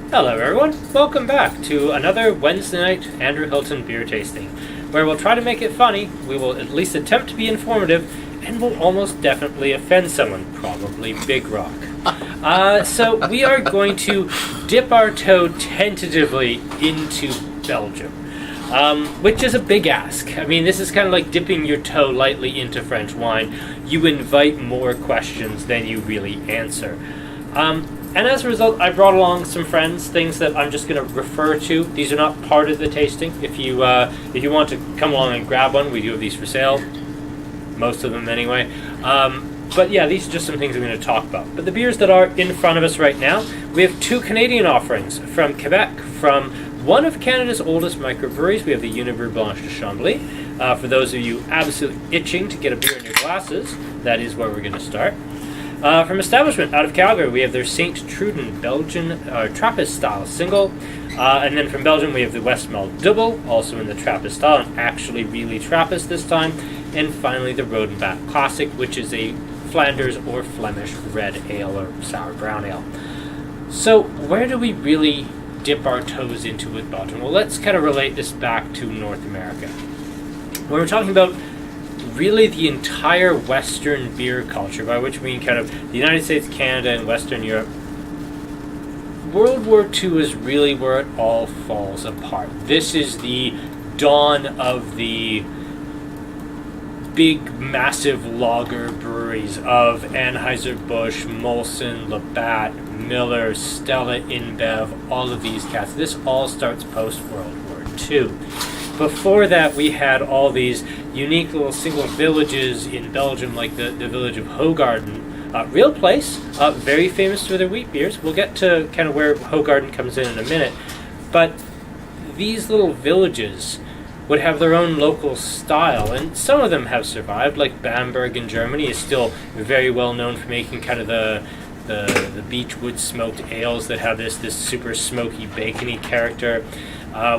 Hello everyone, welcome back to another Wednesday night Andrew Hilton beer tasting, where we'll try to make it funny, we will at least attempt to be informative, and will almost definitely offend someone, probably Big Rock. So we are going to dip our toe tentatively into Belgium, which is a big ask. I mean, this is kind of like dipping your toe lightly into French wine. You invite more questions than you really answer. And as a result, I brought along some friends, things that I'm just going to refer to. These are not part of the tasting. If you want to come along and grab one, we do have these for sale. Most of them anyway. But yeah, these are just some things I'm going to talk about. But the beers that are in front of us right now, we have two Canadian offerings from Quebec, from one of Canada's oldest microbreweries. We have the Unibroue Blanche de Chambly. For those of you absolutely itching to get a beer in your glasses, that is where we're going to start. From establishment out of Calgary, we have their St. Trudent Belgian Trappist Style single. And then from Belgium, we have the Westmalle Double, also in the Trappist Style, and actually really Trappist this time. And finally, the Rodenbach Classic, which is a Flanders or Flemish red ale or sour brown ale. So where do we really dip our toes into with Belgium? Well, let's kind of relate this back to North America. When we're talking about really the entire Western beer culture, by which we mean kind of the United States, Canada, and Western Europe, World War II is really where it all falls apart. This is the dawn of the big, massive lager breweries of Anheuser-Busch, Molson, Labatt, Miller, Stella, InBev, all of these cats. This all starts post-World War II. Before that, we had all these unique little single villages in Belgium, like the village of Hoegaarden. Real place, very famous for their wheat beers. We'll get to kind of where Hoegaarden comes in a minute. But these little villages would have their own local style, and some of them have survived, like Bamberg in Germany is still very well known for making kind of the beechwood smoked ales that have this super smoky, bacony character.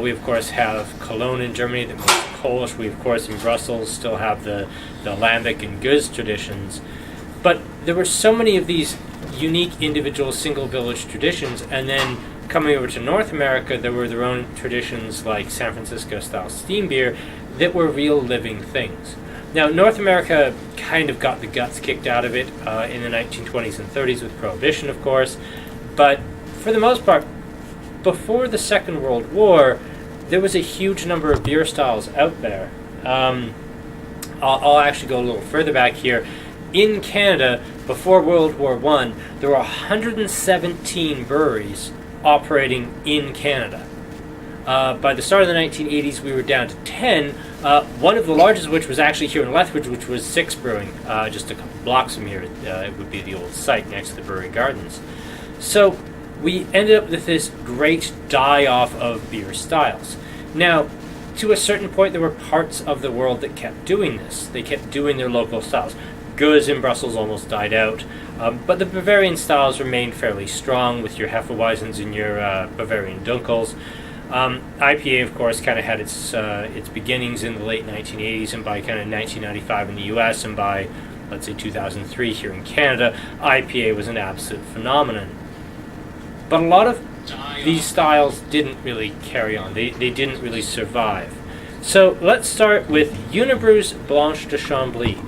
We, of course, have Cologne in Germany that makes Kolsch. We, of course, in Brussels still have the Lambic and Guzz traditions. But there were so many of these unique individual single village traditions, and then coming over to North America, there were their own traditions like San Francisco-style steam beer that were real living things. Now, North America kind of got the guts kicked out of it in the 1920s and 30s with Prohibition, of course, but for the most part, before the Second World War, there was a huge number of beer styles out there. I'll actually go a little further back here. In Canada, before World War I, there were 117 breweries operating in Canada. By the start of the 1980s, we were down to 10, one of the largest of which was actually here in Lethbridge, which was Six Brewing, just a couple blocks from here. It would be the old site next to the Brewery Gardens. So we ended up with this great die-off of beer styles. Now, to a certain point, there were parts of the world that kept doing this. They kept doing their local styles. Guzz in Brussels almost died out, but the Bavarian styles remained fairly strong with your Hefeweizens and your Bavarian Dunkels. IPA, of course, kind of had its beginnings in the late 1980s, and by kind of 1995 in the US, and by, let's say, 2003 here in Canada, IPA was an absolute phenomenon. But a lot of these styles didn't really carry on. They didn't really survive. So let's start with Unibroue's Blanche de Chambly,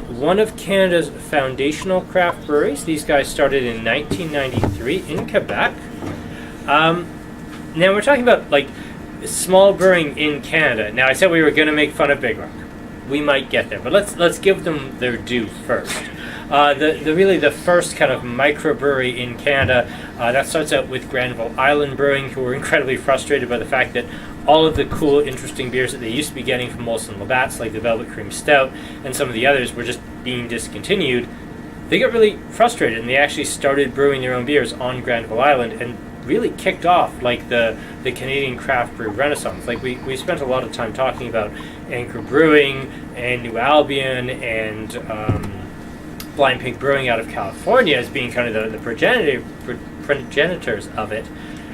one of Canada's foundational craft breweries. These guys started in 1993 in Quebec. Now we're talking about like small brewing in Canada. Now I said we were going to make fun of Big Rock. We might get there, but let's give them their due first. The first kind of microbrewery in Canada, that starts out with Granville Island Brewing, who were incredibly frustrated by the fact that all of the cool, interesting beers that they used to be getting from Molson Labatt's, like the Velvet Cream Stout, and some of the others were just being discontinued. They got really frustrated, and they actually started brewing their own beers on Granville Island, and really kicked off like the Canadian craft brew renaissance. Like we spent a lot of time talking about Anchor Brewing and New Albion and Blind Pig Brewing out of California as being kind of the progenitors of it.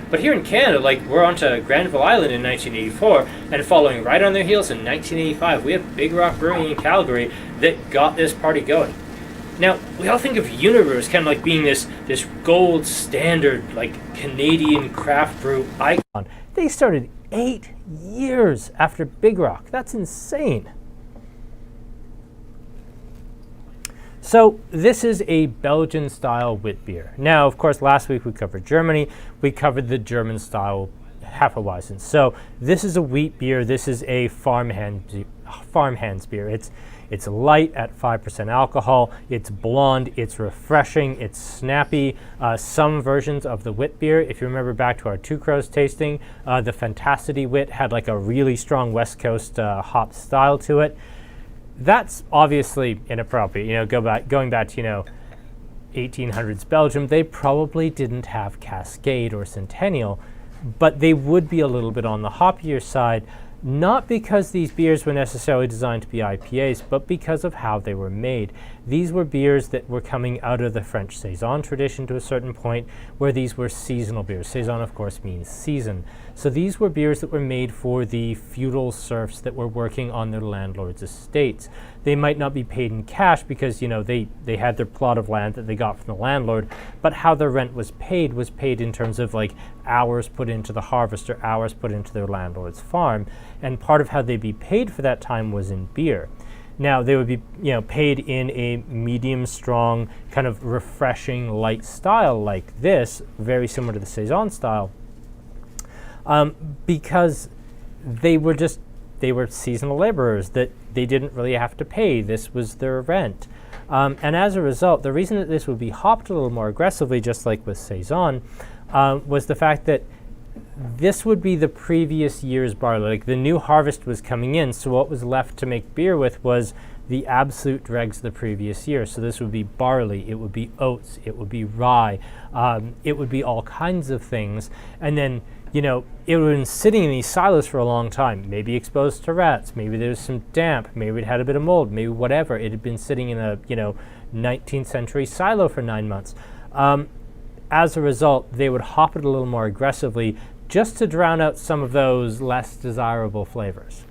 But here in Canada, like, we're onto Granville Island in 1984, and following right on their heels in 1985, we have Big Rock Brewing in Calgary that got this party going. Now, we all think of Unibroue as kind of like being this gold standard, like Canadian craft brew icon. They started 8 years after Big Rock. That's insane. So this is a Belgian style wit beer. Now, of course, last week we covered Germany. We covered the German style Hefeweizen. So this is a wheat beer. This is a farmhands beer. It's light at 5% alcohol. It's blonde. It's refreshing. It's snappy. Some versions of the wit beer, if you remember back to our Two Crows tasting, the Fantasity wit had like a really strong West Coast hop style to it. That's obviously inappropriate. Going back to 1800s Belgium, they probably didn't have Cascade or Centennial, but they would be a little bit on the hoppier side. Not because these beers were necessarily designed to be IPAs, but because of how they were made. These were beers that were coming out of the French Saison tradition to a certain point, where these were seasonal beers. Saison, of course, means season. So these were beers that were made for the feudal serfs that were working on their landlords' estates. They might not be paid in cash because, they had their plot of land that they got from the landlord, but how their rent was paid in terms of like hours put into the harvest or hours put into their landlord's farm. And part of how they'd be paid for that time was in beer. Now, they would be paid in a medium strong, kind of refreshing light style like this, very similar to the Saison style, because they were seasonal laborers that they didn't really have to pay. This was their rent. And as a result, the reason that this would be hopped a little more aggressively, just like with Saison, was the fact that this would be the previous year's barley. Like the new harvest was coming in, so what was left to make beer with was the absolute dregs of the previous year. So this would be barley, it would be oats, it would be rye, it would be all kinds of things. And then, it would have been sitting in these silos for a long time, maybe exposed to rats, maybe there was some damp, maybe it had a bit of mold, maybe whatever. It had been sitting in a, 19th century silo for 9 months. As a result, they would hop it a little more aggressively just to drown out some of those less desirable flavors.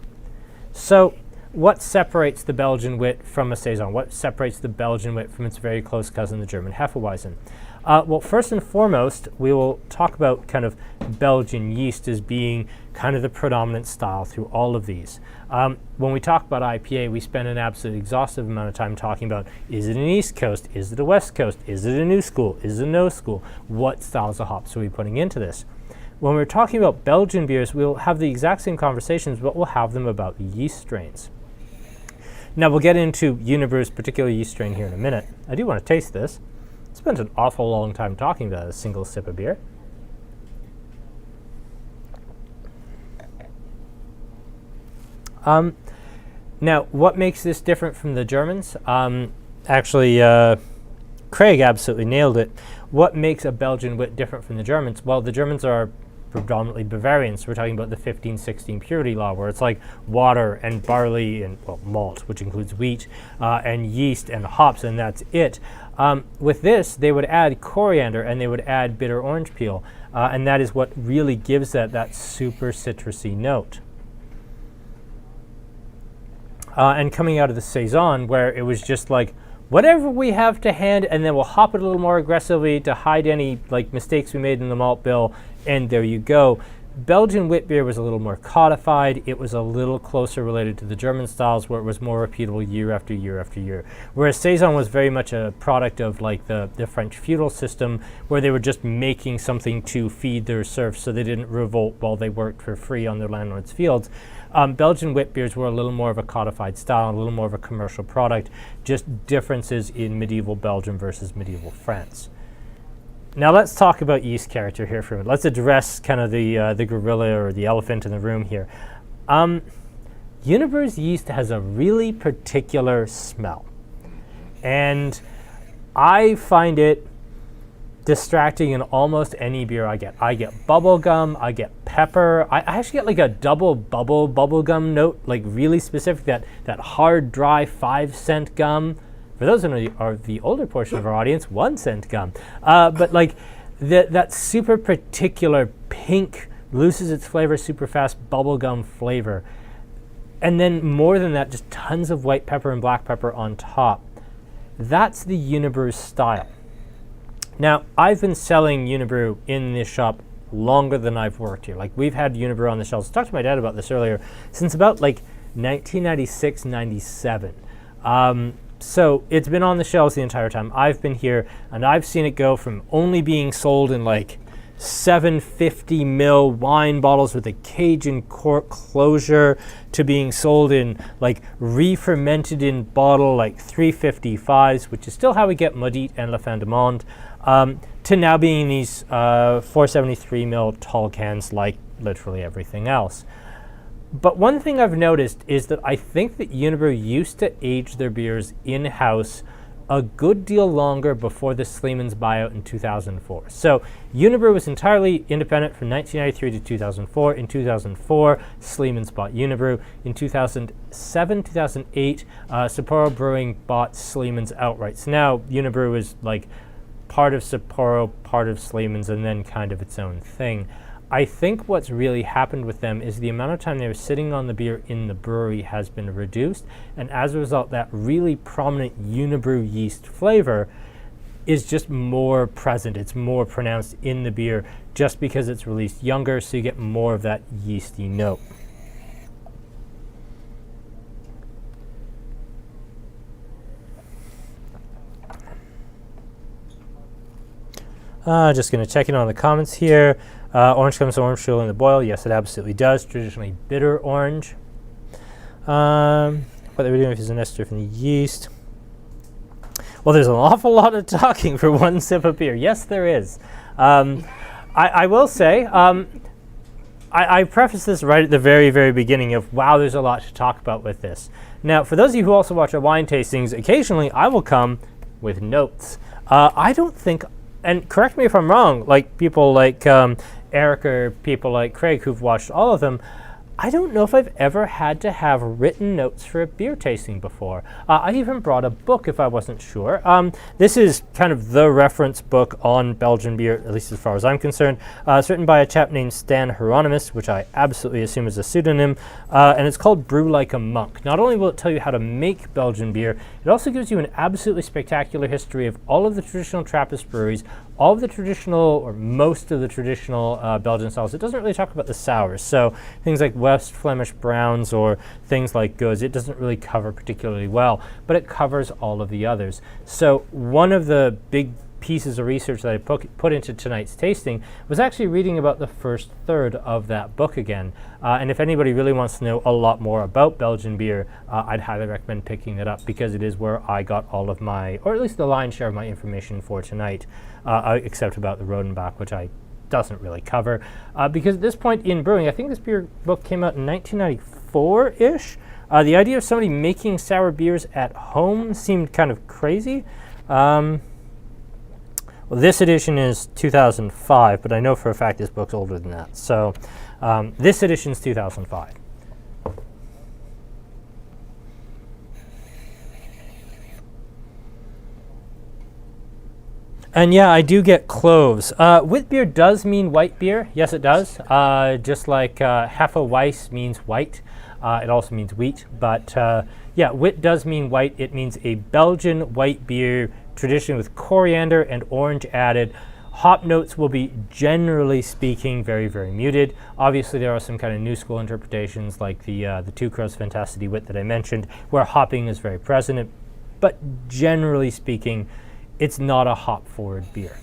So what separates the Belgian wit from a Saison? What separates the Belgian wit from its very close cousin, the German Hefeweizen? Well, first and foremost, we will talk about kind of Belgian yeast as being kind of the predominant style through all of these. When we talk about IPA, we spend an absolute exhaustive amount of time talking about, is it an East Coast? Is it a West Coast? Is it a new school? Is it a no school? What styles of hops are we putting into this? When we're talking about Belgian beers, we'll have the exact same conversations, but we'll have them about yeast strains. Now, we'll get into Unibroue's particular yeast strain here in a minute. I do want to taste this. Spent an awful long time talking about a single sip of beer. Now, what makes this different from the Germans? Actually, Craig absolutely nailed it. What makes a Belgian wit different from the Germans? Well, the Germans are predominantly Bavarian, so we're talking about the 1516 purity law, where it's like water and barley and malt, which includes wheat, and yeast and hops, and that's it. With this, they would add coriander and they would add bitter orange peel, and that is what really gives that super citrusy note. And coming out of the Saison, where it was just like, whatever we have to hand, and then we'll hop it a little more aggressively to hide any mistakes we made in the malt bill, and there you go. Belgian wit beer was a little more codified. It was a little closer related to the German styles, where it was more repeatable year after year after year. Whereas Saison was very much a product of the French feudal system, where they were just making something to feed their serfs so they didn't revolt while they worked for free on their landlords' fields. Belgian wit beers were a little more of a codified style, a little more of a commercial product, just differences in medieval Belgium versus medieval France. Now let's talk about yeast character here for a minute. Let's address kind of the gorilla or the elephant in the room here. Unibroue's yeast has a really particular smell, and I find it distracting in almost any beer I get. I get bubble gum, I get pepper, I actually get a double bubble gum note, really specific, that hard, dry 5-cent gum. For those who are the older portion of our audience, 1-cent gum. But that super particular pink, loses its flavor super fast bubblegum flavor. And then more than that, just tons of white pepper and black pepper on top. That's the Unibroue style. Now, I've been selling Unibroue in this shop longer than I've worked here. Like, we've had Unibroue on the shelves. I talked to my dad about this earlier, since about like 1996, 97. So it's been on the shelves the entire time I've been here, and I've seen it go from only being sold in like 750 ml wine bottles with a Cajun cork closure to being sold in like re-fermented in bottle like 355s, which is still how we get Maudit and La Fin du Monde, to now being these 473 ml tall cans like literally everything else. But one thing I've noticed is that I think that Unibroue used to age their beers in-house a good deal longer before the Sleeman's buyout in 2004. So Unibroue was entirely independent from 1993 to 2004. In 2004, Sleeman's bought Unibroue. In 2007, 2008, Sapporo Brewing bought Sleeman's outright. So now Unibroue is like part of Sapporo, part of Sleeman's, and then kind of its own thing. I think what's really happened with them is the amount of time they were sitting on the beer in the brewery has been reduced, and as a result, that really prominent Unibroue yeast flavor is just more present. It's more pronounced in the beer just because it's released younger, so you get more of that yeasty note. Just going to check in on the comments here. Orange comes to orange peel in the boil. Yes, it absolutely does. Traditionally bitter orange. What they were doing if it's an ester from the yeast. Well, there's an awful lot of talking for one sip of beer. Yes, there is. I will say, I preface this right at the very, very beginning of, wow, there's a lot to talk about with this. Now, for those of you who also watch our wine tastings, occasionally I will come with notes. I don't think, and correct me if I'm wrong, like people like Eric or people like Craig who've watched all of them, I don't know if I've ever had to have written notes for a beer tasting before. I even brought a book if I wasn't sure. This is kind of the reference book on Belgian beer, at least as far as I'm concerned. It's written by a chap named Stan Hieronymus, which I absolutely assume is a pseudonym, and it's called Brew Like a Monk. Not only will it tell you how to make Belgian beer, it also gives you an absolutely spectacular history of all of the traditional Trappist breweries, all of the traditional, or most of the traditional Belgian styles. It doesn't really talk about the sours, so things like West Flemish Browns or things like Guzz, it doesn't really cover particularly well, but it covers all of the others. So one of the big pieces of research that I put into tonight's tasting was actually reading about the first third of that book again. And if anybody really wants to know a lot more about Belgian beer, I'd highly recommend picking it up because it is where I got all of my, or at least the lion's share of my information for tonight, except about the Rodenbach, which I doesn't really cover. Because at this point in brewing, I think this beer book came out in 1994-ish. The idea of somebody making sour beers at home seemed kind of crazy. Well, this edition is 2005, but I know for a fact this book's older than that. So this edition's 2005. And yeah, I do get cloves. Wit beer does mean white beer. Yes, it does. Just like Hefeweiss means white. It also means wheat. But yeah, wit does mean white. It means a Belgian white beer, traditionally with coriander and orange added. Hop notes will be, generally speaking, very, very muted. Obviously, there are some kind of new school interpretations like the Two Crows Fantasity Wit that I mentioned, where hopping is very present. But generally speaking, it's not a hop-forward beer.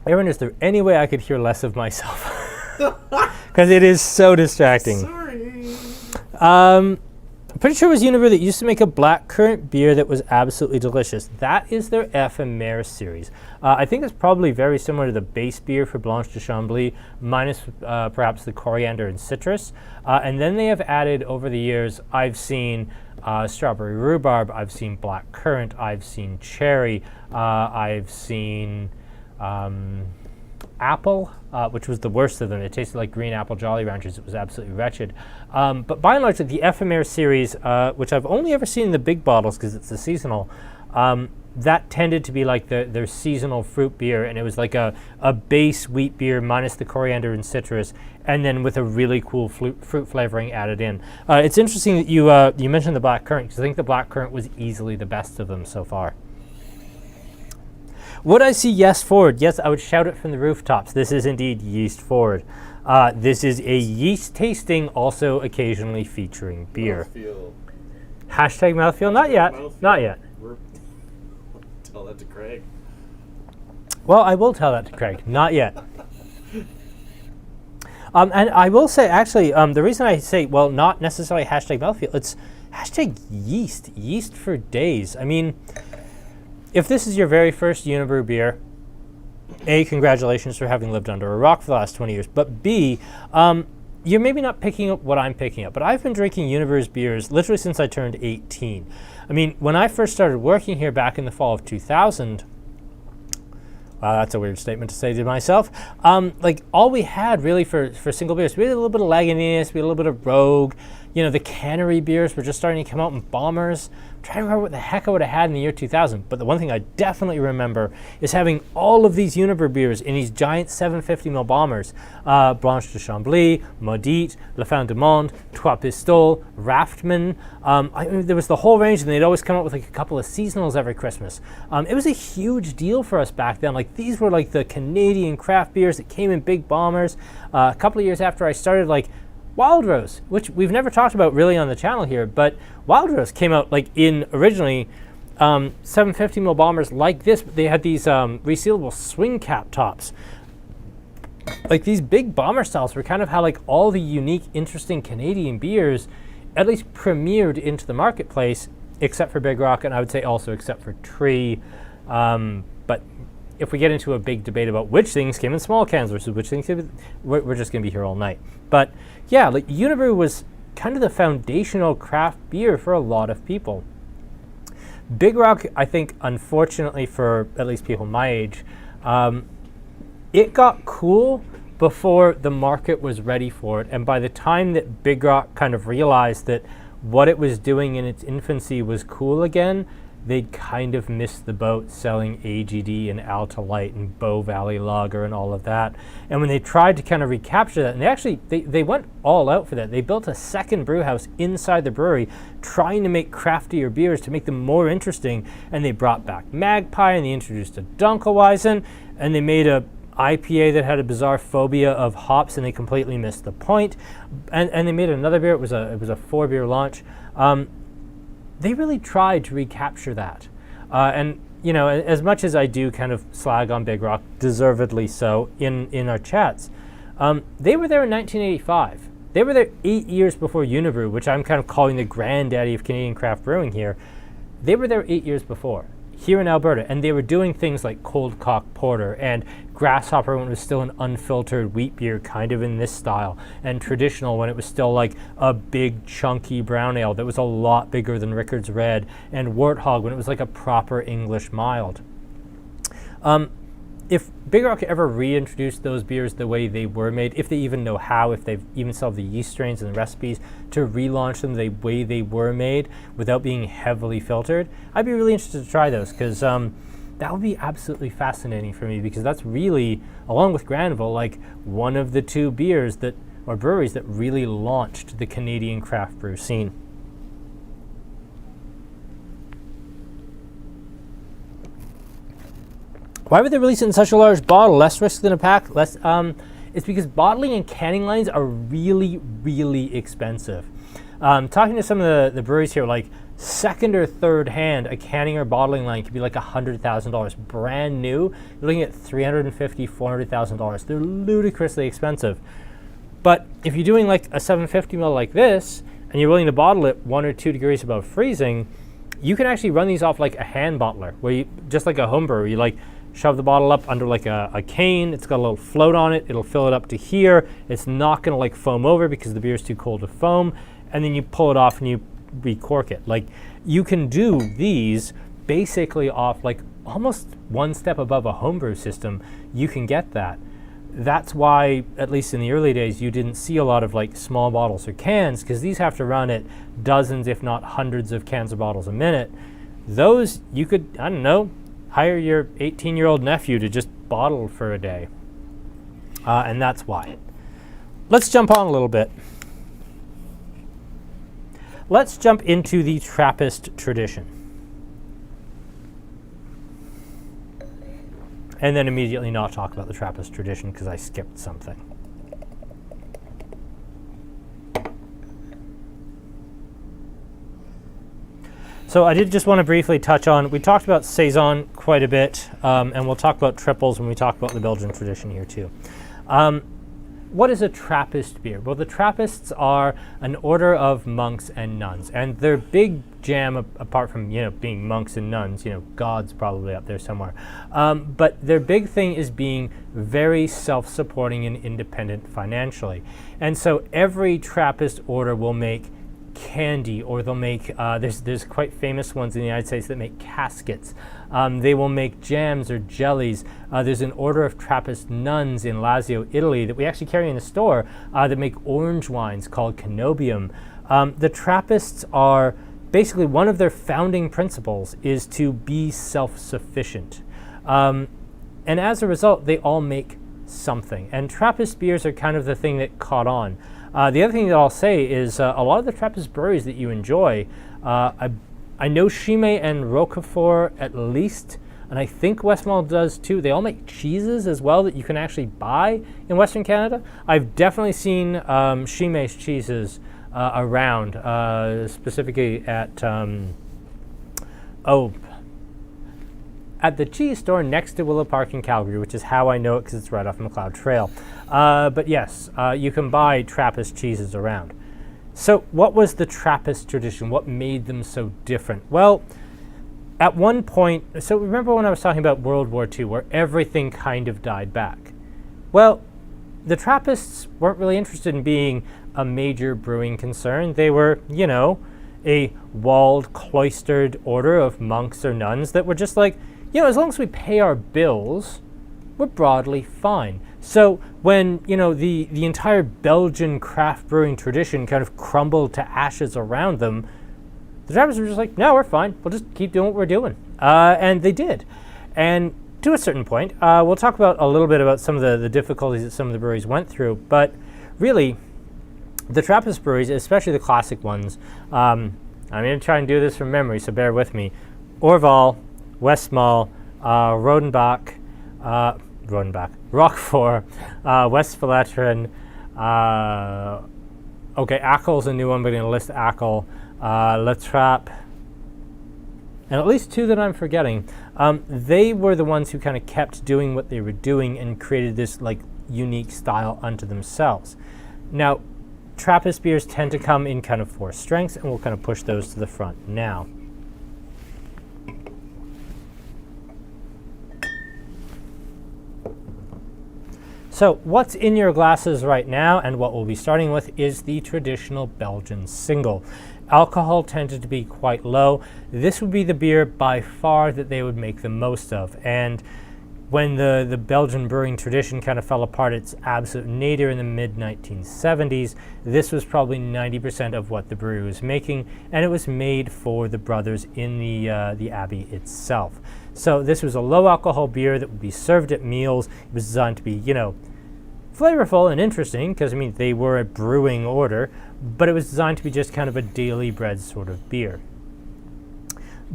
Aaron, is there any way I could hear less of myself? Because it is so distracting. Sorry. I'm pretty sure it was Unibroue that used to make a blackcurrant beer that was absolutely delicious. That is their Ephemeris series. I think it's probably very similar to the base beer for Blanche de Chambly, minus perhaps the coriander and citrus. And then they have added over the years, I've seen strawberry rhubarb, I've seen blackcurrant, I've seen cherry, I've seen apple, which was the worst of them. It tasted like green apple Jolly Ranchers. It was absolutely wretched. But by and large, the Ephemeris series, which I've only ever seen in the big bottles because it's the seasonal, that tended to be like their seasonal fruit beer, and it was like a base wheat beer minus the coriander and citrus, and then with a really cool fruit flavoring added in. It's interesting that you mentioned the black currant, because I think the black currant was easily the best of them so far. Would I see Yes Forward? Yes, I would shout it from the rooftops. This is indeed Yeast Forward. This is a yeast tasting, also occasionally featuring beer. Mouthfeel. Hashtag mouthfeel? Not yet. Mouthfeel. Not yet. Tell that to Craig. Well, I will tell that to Craig. Not yet. And I will say, actually, the reason I say, well, not necessarily hashtag mouthfeel, it's hashtag yeast. Yeast for days. I mean, if this is your very first Unibroue beer, A, congratulations for having lived under a rock for the last 20 years, but B, you're maybe not picking up what I'm picking up, but I've been drinking Unibroue's beers literally since I turned 18. I mean, when I first started working here back in the fall of 2000, wow, that's a weird statement to say to myself. Like, all we had really for single beers, we had a little bit of Lagunitas, we had a little bit of Rogue. You know, the cannery beers were just starting to come out in bombers. I'm trying to remember what the heck I would have had in the year 2000. But the one thing I definitely remember is having all of these Unibroue beers in these giant 750ml bombers. Blanche de Chambly, Maudite, La Fin du Monde, Trois Pistoles, Raftman. There was the whole range, and they'd always come out with like a couple of seasonals every Christmas. It was a huge deal for us back then. Like, these were like the Canadian craft beers that came in big bombers. A couple of years after I started, like, Wild Rose, which we've never talked about really on the channel here, but Wild Rose came out like in originally 750ml bombers like this. But they had these resealable swing cap tops. Like, these big bomber styles were kind of how like all the unique, interesting Canadian beers at least premiered into the marketplace, except for Big Rock, and I would say also except for Tree. But if we get into a big debate about which things came in small cans versus which things came in, we're just going to be here all night. But yeah, like, Unibroue was kind of the foundational craft beer for a lot of people. Big Rock, I think, unfortunately for at least people my age, it got cool before the market was ready for it. And by the time that Big Rock kind of realized that what it was doing in its infancy was cool again, they'd kind of missed the boat selling AGD and Alta Light and Bow Valley Lager and all of that. And when they tried to kind of recapture that, and they went all out for that. They built a second brew house inside the brewery trying to make craftier beers to make them more interesting. And they brought back Magpie, and they introduced a Dunkelweizen, and they made a IPA that had a bizarre phobia of hops, and they completely missed the point. And they made another beer. It was a 4-beer launch. They really tried to recapture that. And, you know, as much as I do kind of slag on Big Rock, deservedly so, in our chats, they were there in 1985. They were there 8 years before Unibroue, which I'm kind of calling the granddaddy of Canadian craft brewing here. They were there 8 years before, here in Alberta, and they were doing things like Cold Cock Porter and Grasshopper when it was still an unfiltered wheat beer, kind of in this style, and Traditional when it was still like a big chunky brown ale that was a lot bigger than Rickard's Red, and Warthog when it was like a proper English mild. If Big Rock ever reintroduced those beers the way they were made, if they even know how, if they've even solved the yeast strains and the recipes to relaunch them the way they were made without being heavily filtered, I'd be really interested to try those, because that would be absolutely fascinating for me, because that's really, along with Granville, like one of the two beers that, or breweries that really launched the Canadian craft brew scene. Why would they release it in such a large bottle? Less risk than a pack? It's because bottling and canning lines are really, really expensive. Talking to some of the breweries here, like second or third hand, a canning or bottling line could be like $100,000. Brand new, you're looking at $350,000, $400,000. They're ludicrously expensive. But if you're doing like a 750ml like this, and you're willing to bottle it 1 or 2 degrees above freezing, you can actually run these off like a hand bottler, where you, just like a home brewer, you like shove the bottle up under like a cane, it's got a little float on it, it'll fill it up to here, it's not gonna like foam over because the beer is too cold to foam, and then you pull it off and you recork it. Like, you can do these basically off like almost one step above a homebrew system. You can get that. That's why, at least in the early days, you didn't see a lot of like small bottles or cans, because these have to run at dozens, if not hundreds of cans or bottles a minute. those you could, I don't know, hire your 18-year-old nephew to just bottle for a day. And that's why. Let's jump on a little bit. Let's jump into the Trappist tradition. And then immediately not talk about the Trappist tradition because I skipped something. So I did just want to briefly touch on, we talked about Saison quite a bit, and we'll talk about triples when we talk about the Belgian tradition here too. What is a Trappist beer? Well, the Trappists are an order of monks and nuns, and their big jam, apart from being monks and nuns, God's probably up there somewhere, but their big thing is being very self-supporting and independent financially. And so every Trappist order will make candy, or they'll make, there's quite famous ones in the United States that make caskets. They will make jams or jellies. There's an order of Trappist nuns in Lazio, Italy, that we actually carry in the store that make orange wines called Canobium. The Trappists are basically, one of their founding principles is to be self-sufficient. And as a result, they all make something. And Trappist beers are kind of the thing that caught on. The other thing that I'll say is a lot of the Trappist breweries that you enjoy, I know Chambly and Roquefort at least, and I think Westmalle does too. They all make cheeses as well that you can actually buy in Western Canada. I've definitely seen Chambly's cheeses around, specifically at at the cheese store next to Willow Park in Calgary, which is how I know it because it's right off McLeod Trail. But yes, you can buy Trappist cheeses around. So what was the Trappist tradition? What made them so different? Well, at one point, so remember when I was talking about World War II, where everything kind of died back? Well, the Trappists weren't really interested in being a major brewing concern. They were, a walled, cloistered order of monks or nuns that were just like, as long as we pay our bills, we're broadly fine. So when, the entire Belgian craft brewing tradition kind of crumbled to ashes around them, the Trappists were just like, no, we're fine. We'll just keep doing what we're doing. And they did. And to a certain point, we'll talk about a little bit about some of the difficulties that some of the breweries went through. But really, the Trappist breweries, especially the classic ones, I'm going to try and do this from memory, so bear with me. Orval, Westmalle, Rodenbach, Roquefort, Westfalen, Ackel's a new one, but I'm going to list Ackel, La Trappe, and at least two that I'm forgetting. They were the ones who kind of kept doing what they were doing and created this unique style unto themselves. Now, Trappist beers tend to come in kind of four strengths, and we'll kind of push those to the front now. So what's in your glasses right now, and what we'll be starting with, is the traditional Belgian single. Alcohol tended to be quite low. This would be the beer by far that they would make the most of. And when the Belgian brewing tradition kind of fell apart its absolute nadir in the mid-1970s, this was probably 90% of what the brewery was making, and it was made for the brothers in the abbey itself. So this was a low alcohol beer that would be served at meals. It was designed to be, flavorful and interesting, because they were a brewing order, but it was designed to be just kind of a daily bread sort of beer.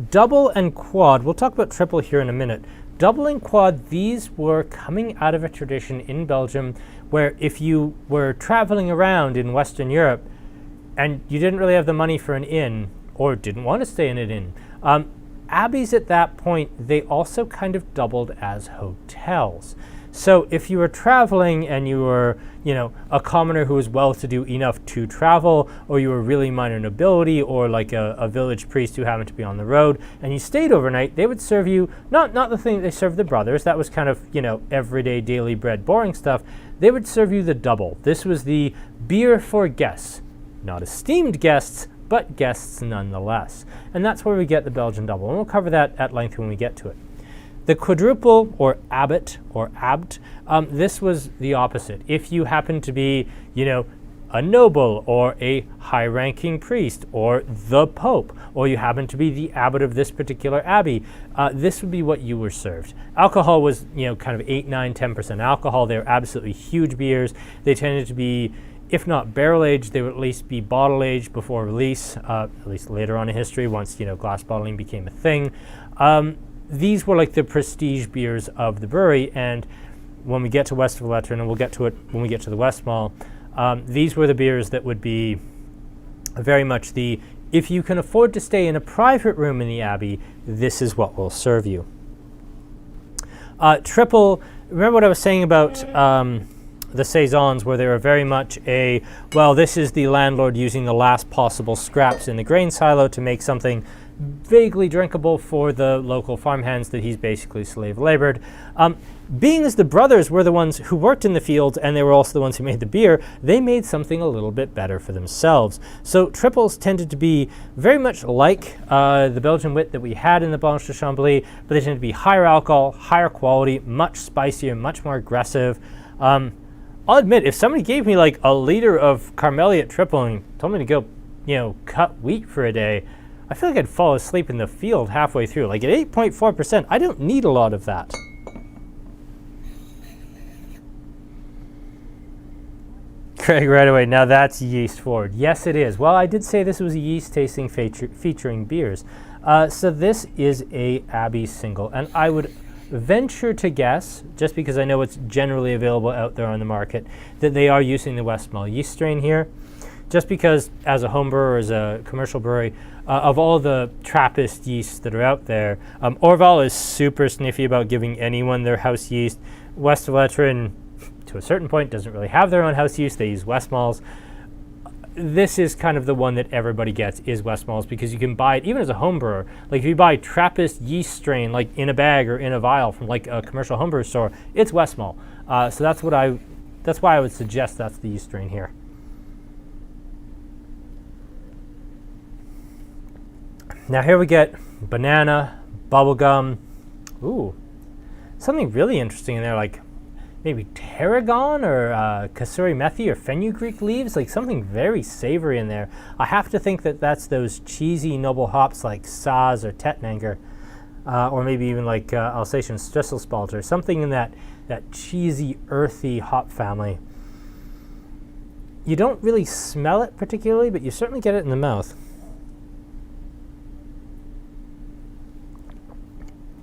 Double and quad, we'll talk about triple here in a minute. Double and quad, these were coming out of a tradition in Belgium where if you were traveling around in Western Europe and you didn't really have the money for an inn or didn't want to stay in an inn, abbeys at that point, they also kind of doubled as hotels. So if you were traveling and you were, a commoner who was well-to-do enough to travel, or you were really minor nobility, or like a village priest who happened to be on the road, and you stayed overnight, they would serve you, not the thing they served the brothers, that was kind of, everyday daily bread, boring stuff. They would serve you the double. This was the beer for guests. Not esteemed guests, but guests nonetheless. And that's where we get the Belgian Double, and we'll cover that at length when we get to it. The quadruple, or abbot, or abt, this was the opposite. If you happened to be, a noble or a high-ranking priest or the Pope, or you happen to be the abbot of this particular abbey, this would be what you were served. Alcohol was, kind of 8, 9, 10% alcohol. They were absolutely huge beers. They tended to be, if not barrel-aged, they would at least be bottle-aged before release, at least later on in history, once, glass bottling became a thing. These were like the prestige beers of the brewery, and when we get to Westmalle, and we'll get to it when we get to the Westmalle, these were the beers that would be very much the, if you can afford to stay in a private room in the Abbey, this is what we'll serve you. Triple, remember what I was saying about the Saisons, where they were very much this is the landlord using the last possible scraps in the grain silo to make something vaguely drinkable for the local farmhands that he's basically slave labored. Being as the brothers were the ones who worked in the fields and they were also the ones who made the beer, they made something a little bit better for themselves. So triples tended to be very much like the Belgian wit that we had in the Blanche de Chambly, but they tended to be higher alcohol, higher quality, much spicier, much more aggressive. I'll admit, if somebody gave me like a liter of Carmeliet triple and told me to go, cut wheat for a day, I feel like I'd fall asleep in the field halfway through. Like at 8.4%, I don't need a lot of that. Craig right away, now that's yeast forward. Yes, it is. Well, I did say this was a yeast tasting featuring beers. So this is a Abbey single, and I would venture to guess, just because I know it's generally available out there on the market, that they are using the Westmalle yeast strain here. Just because as a home brewer, as a commercial brewery, of all the Trappist yeasts that are out there, Orval is super sniffy about giving anyone their house yeast. Westmalle, to a certain point, doesn't really have their own house yeast. They use Westmalle's. This is kind of the one that everybody gets, is Westmalle's, because you can buy it even as a home brewer. Like if you buy Trappist yeast strain like in a bag or in a vial from like a commercial homebrew store, it's Westmalle. So that's why I would suggest that's the yeast strain here. Now here we get banana, bubblegum, something really interesting in there, like maybe tarragon or kasuri methi or fenugreek leaves, like something very savory in there. I have to think that that's those cheesy noble hops like Saaz or Tettnanger, or maybe even like Alsatian Strisselspalter, something in that cheesy, earthy hop family. You don't really smell it particularly, but you certainly get it in the mouth.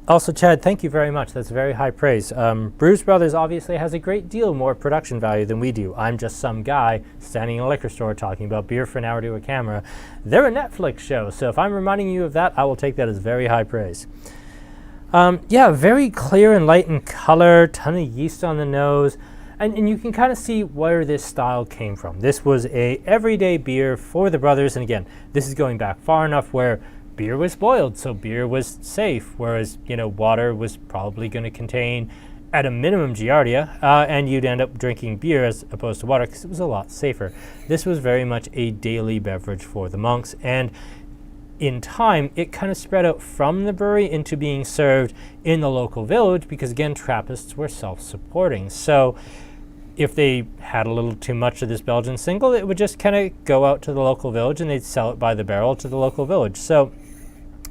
Also, Chad, thank you very much. That's very high praise. Brews Brothers obviously has a great deal more production value than we do. I'm just some guy standing in a liquor store talking about beer for an hour to a camera. They're a Netflix show, so if I'm reminding you of that, I will take that as very high praise. Very clear and light in color, ton of yeast on the nose, and you can kind of see where this style came from. This was a everyday beer for the brothers, and again, this is going back far enough where beer was boiled, so beer was safe, whereas, water was probably going to contain, at a minimum, Giardia, and you'd end up drinking beer as opposed to water because it was a lot safer. This was very much a daily beverage for the monks, and in time, it kind of spread out from the brewery into being served in the local village because, again, Trappists were self-supporting. So if they had a little too much of this Belgian single, it would just kind of go out to the local village and they'd sell it by the barrel to the local village. So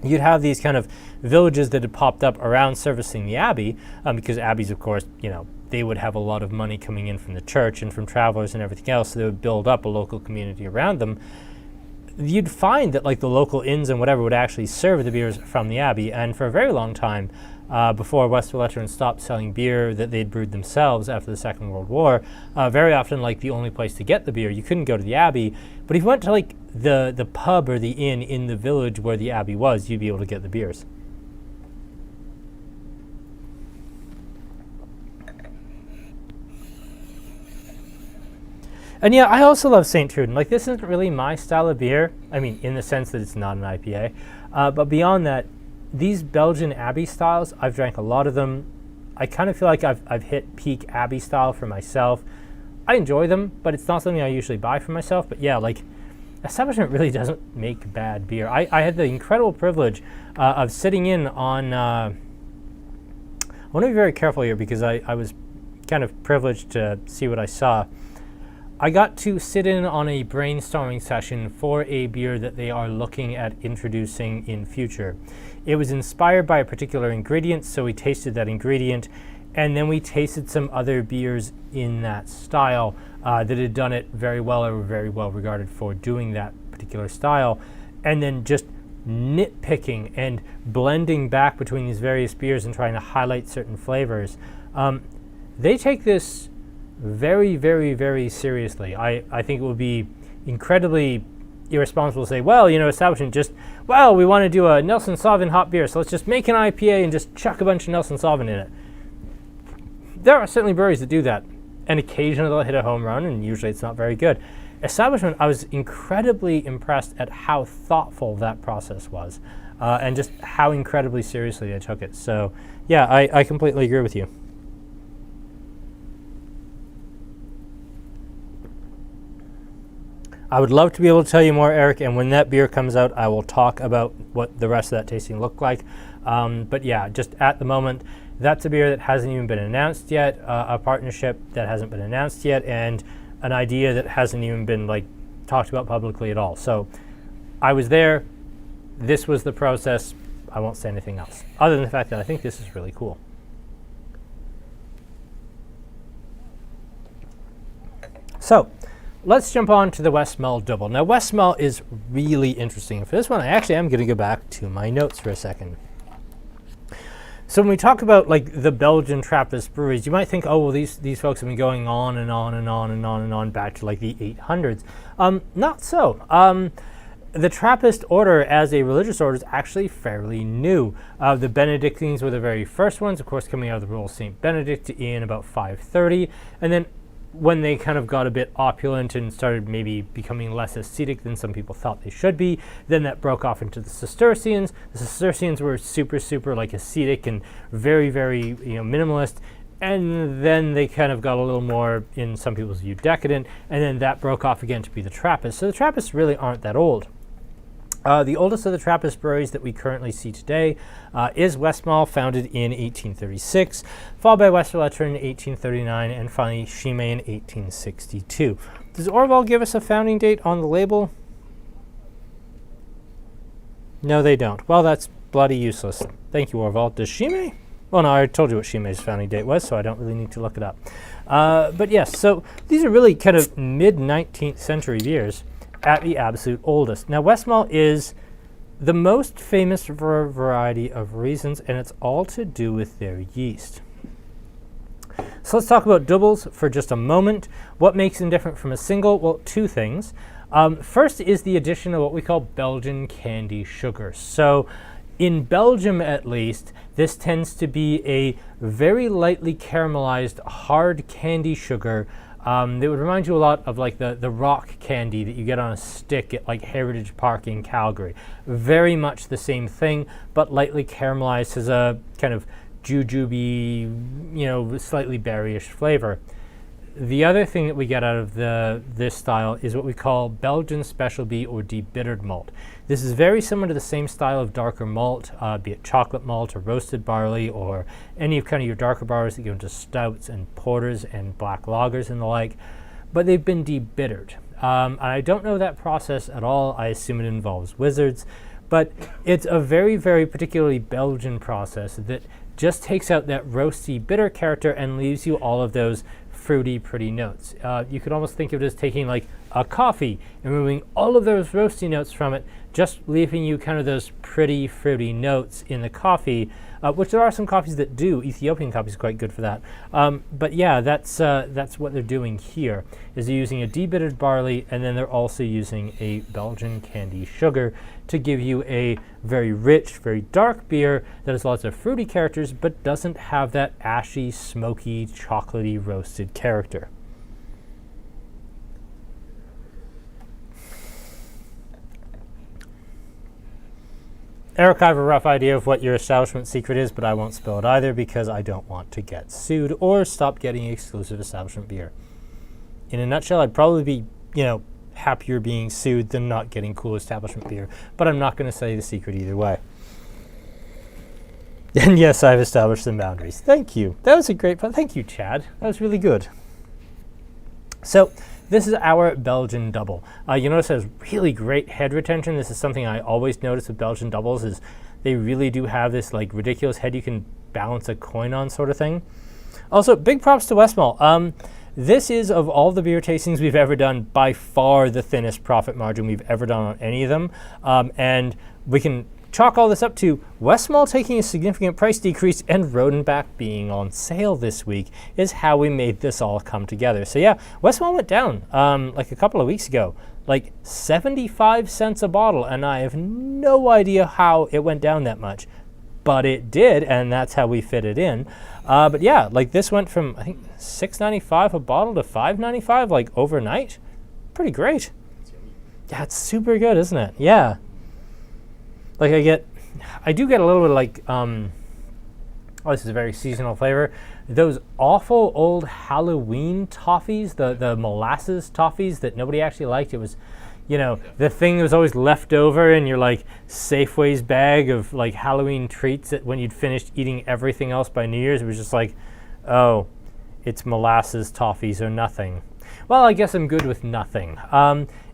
you'd have these kind of villages that had popped up around servicing the abbey, because abbeys, of course, they would have a lot of money coming in from the church and from travelers and everything else, so they would build up a local community around them. You'd find that like the local inns and whatever would actually serve the beers from the abbey, and for a very long time, before Westmalle stopped selling beer that they'd brewed themselves after the Second World War, very often like the only place to get the beer, you couldn't go to the abbey, but if you went to like the pub or the inn in the village where the abbey was, you'd be able to get the beers. And yeah, I also love St. Trudent. Like, this isn't really my style of beer. I mean, in the sense that it's not an IPA. But beyond that, these Belgian Abbey styles, I've drank a lot of them. I kind of feel like I've hit peak Abbey style for myself. I enjoy them, but it's not something I usually buy for myself. But yeah, like, establishment really doesn't make bad beer. I had the incredible privilege of sitting in on... I want to be very careful here because I was kind of privileged to see what I saw. I got to sit in on a brainstorming session for a beer that they are looking at introducing in future. It was inspired by a particular ingredient, so we tasted that ingredient, and then we tasted some other beers in that style that had done it very well or were very well regarded for doing that particular style, and then just nitpicking and blending back between these various beers and trying to highlight certain flavors. They take this very, very, very seriously. I think it would be incredibly irresponsible to say, well, establishment just, well, we want to do a Nelson Sauvin hop beer, so let's just make an IPA and just chuck a bunch of Nelson Sauvin in it. There are certainly breweries that do that, and occasionally they'll hit a home run, and usually it's not very good. Establishment, I was incredibly impressed at how thoughtful that process was, and just how incredibly seriously they took it. So, yeah, I completely agree with you. I would love to be able to tell you more, Eric, and when that beer comes out, I will talk about what the rest of that tasting looked like. But yeah, just at the moment, that's a beer that hasn't even been announced yet, a partnership that hasn't been announced yet, and an idea that hasn't even been talked about publicly at all. So I was there. This was the process. I won't say anything else, other than the fact that I think this is really cool. So let's jump on to the Westmalle Double. Now, Westmalle is really interesting. For this one, I actually am going to go back to my notes for a second. So when we talk about the Belgian Trappist breweries, you might think, oh, well, these folks have been going on and on and on and on and on back to the 800s. Not so. The Trappist order as a religious order is actually fairly new. The Benedictines were the very first ones, of course, coming out of the rule of St. Benedict in about 530, and then when they kind of got a bit opulent and started maybe becoming less ascetic than some people thought they should be, then that broke off into the Cistercians. The Cistercians were super ascetic and very, very minimalist, and then they kind of got a little more, in some people's view, decadent, and then that broke off again to be the Trappists. So the Trappists really aren't that old. The oldest of the Trappist breweries that we currently see today is Westmalle, founded in 1836, followed by Westerletter in 1839, and finally Chambly in 1862. Does Orval give us a founding date on the label? No, they don't. Well, that's bloody useless. Thank you, Orval. Does Chambly? Well, no, I told you what Chambly's founding date was, so I don't really need to look it up. But yes, so these are really kind of mid-19th century beers at the absolute oldest. Now, Westmalle is the most famous for a variety of reasons, and it's all to do with their yeast. So let's talk about doubles for just a moment. What makes them different from a single? Well, two things. First is the addition of what we call Belgian candy sugar. So in Belgium, at least, this tends to be a very lightly caramelized hard candy sugar. They would remind you a lot of the rock candy that you get on a stick at Heritage Park in Calgary. Very much the same thing, but lightly caramelized, has a kind of jujube, slightly berryish flavor. The other thing that we get out of this style is what we call Belgian Special B or debittered malt. This is very similar to the same style of darker malt, be it chocolate malt or roasted barley or any of your darker barleys that go into stouts and porters and black lagers and the like, but they've been debittered. And I don't know that process at all. I assume it involves wizards, but it's a very, very particularly Belgian process that just takes out that roasty, bitter character and leaves you all of those fruity, pretty notes. You could almost think of it as taking a coffee and removing all of those roasty notes from it, just leaving you kind of those pretty, fruity notes in the coffee, which there are some coffees that do. Ethiopian coffee is quite good for that. But yeah, that's what they're doing here, is they're using a debittered barley, and then they're also using a Belgian candy sugar to give you a very rich, very dark beer that has lots of fruity characters, but doesn't have that ashy, smoky, chocolatey, roasted character. Eric, I have a rough idea of what your establishment secret is, but I won't spill it either because I don't want to get sued or stop getting exclusive establishment beer. In a nutshell, I'd probably be, happier being sued than not getting cool establishment beer, but I'm not going to say the secret either way. And yes, I've established some boundaries. Thank you. That was a great, thank you, Chad. That was really good. So This is our Belgian Double. You notice it has really great head retention. This is something I always notice with Belgian Doubles is they really do have this like ridiculous head you can balance a coin on sort of thing. Also, big props to Westmalle. This is, of all the beer tastings we've ever done, by far the thinnest profit margin we've ever done on any of them. And we can chalk all this up to Westmalle taking a significant price decrease and Rodenbach being on sale this week is how we made this all come together. So yeah, Westmalle went down like a couple of weeks ago, like 75 cents a bottle, and I have no idea how it went down that much. But it did, and that's how we fit it in. But yeah, like this went from, I think, $6.95 a bottle to $5.95 like overnight. Pretty great. Yeah, it's super good, isn't it? Yeah. Like I do get a little bit of like, oh, this is a very seasonal flavor. Those awful old Halloween toffees, the molasses toffees that nobody actually liked. It was, you know, the thing that was always left over in your like Safeway's bag of like Halloween treats that when you'd finished eating everything else by New Year's, it was just like, oh, it's molasses toffees or nothing. Well, I guess I'm good with nothing.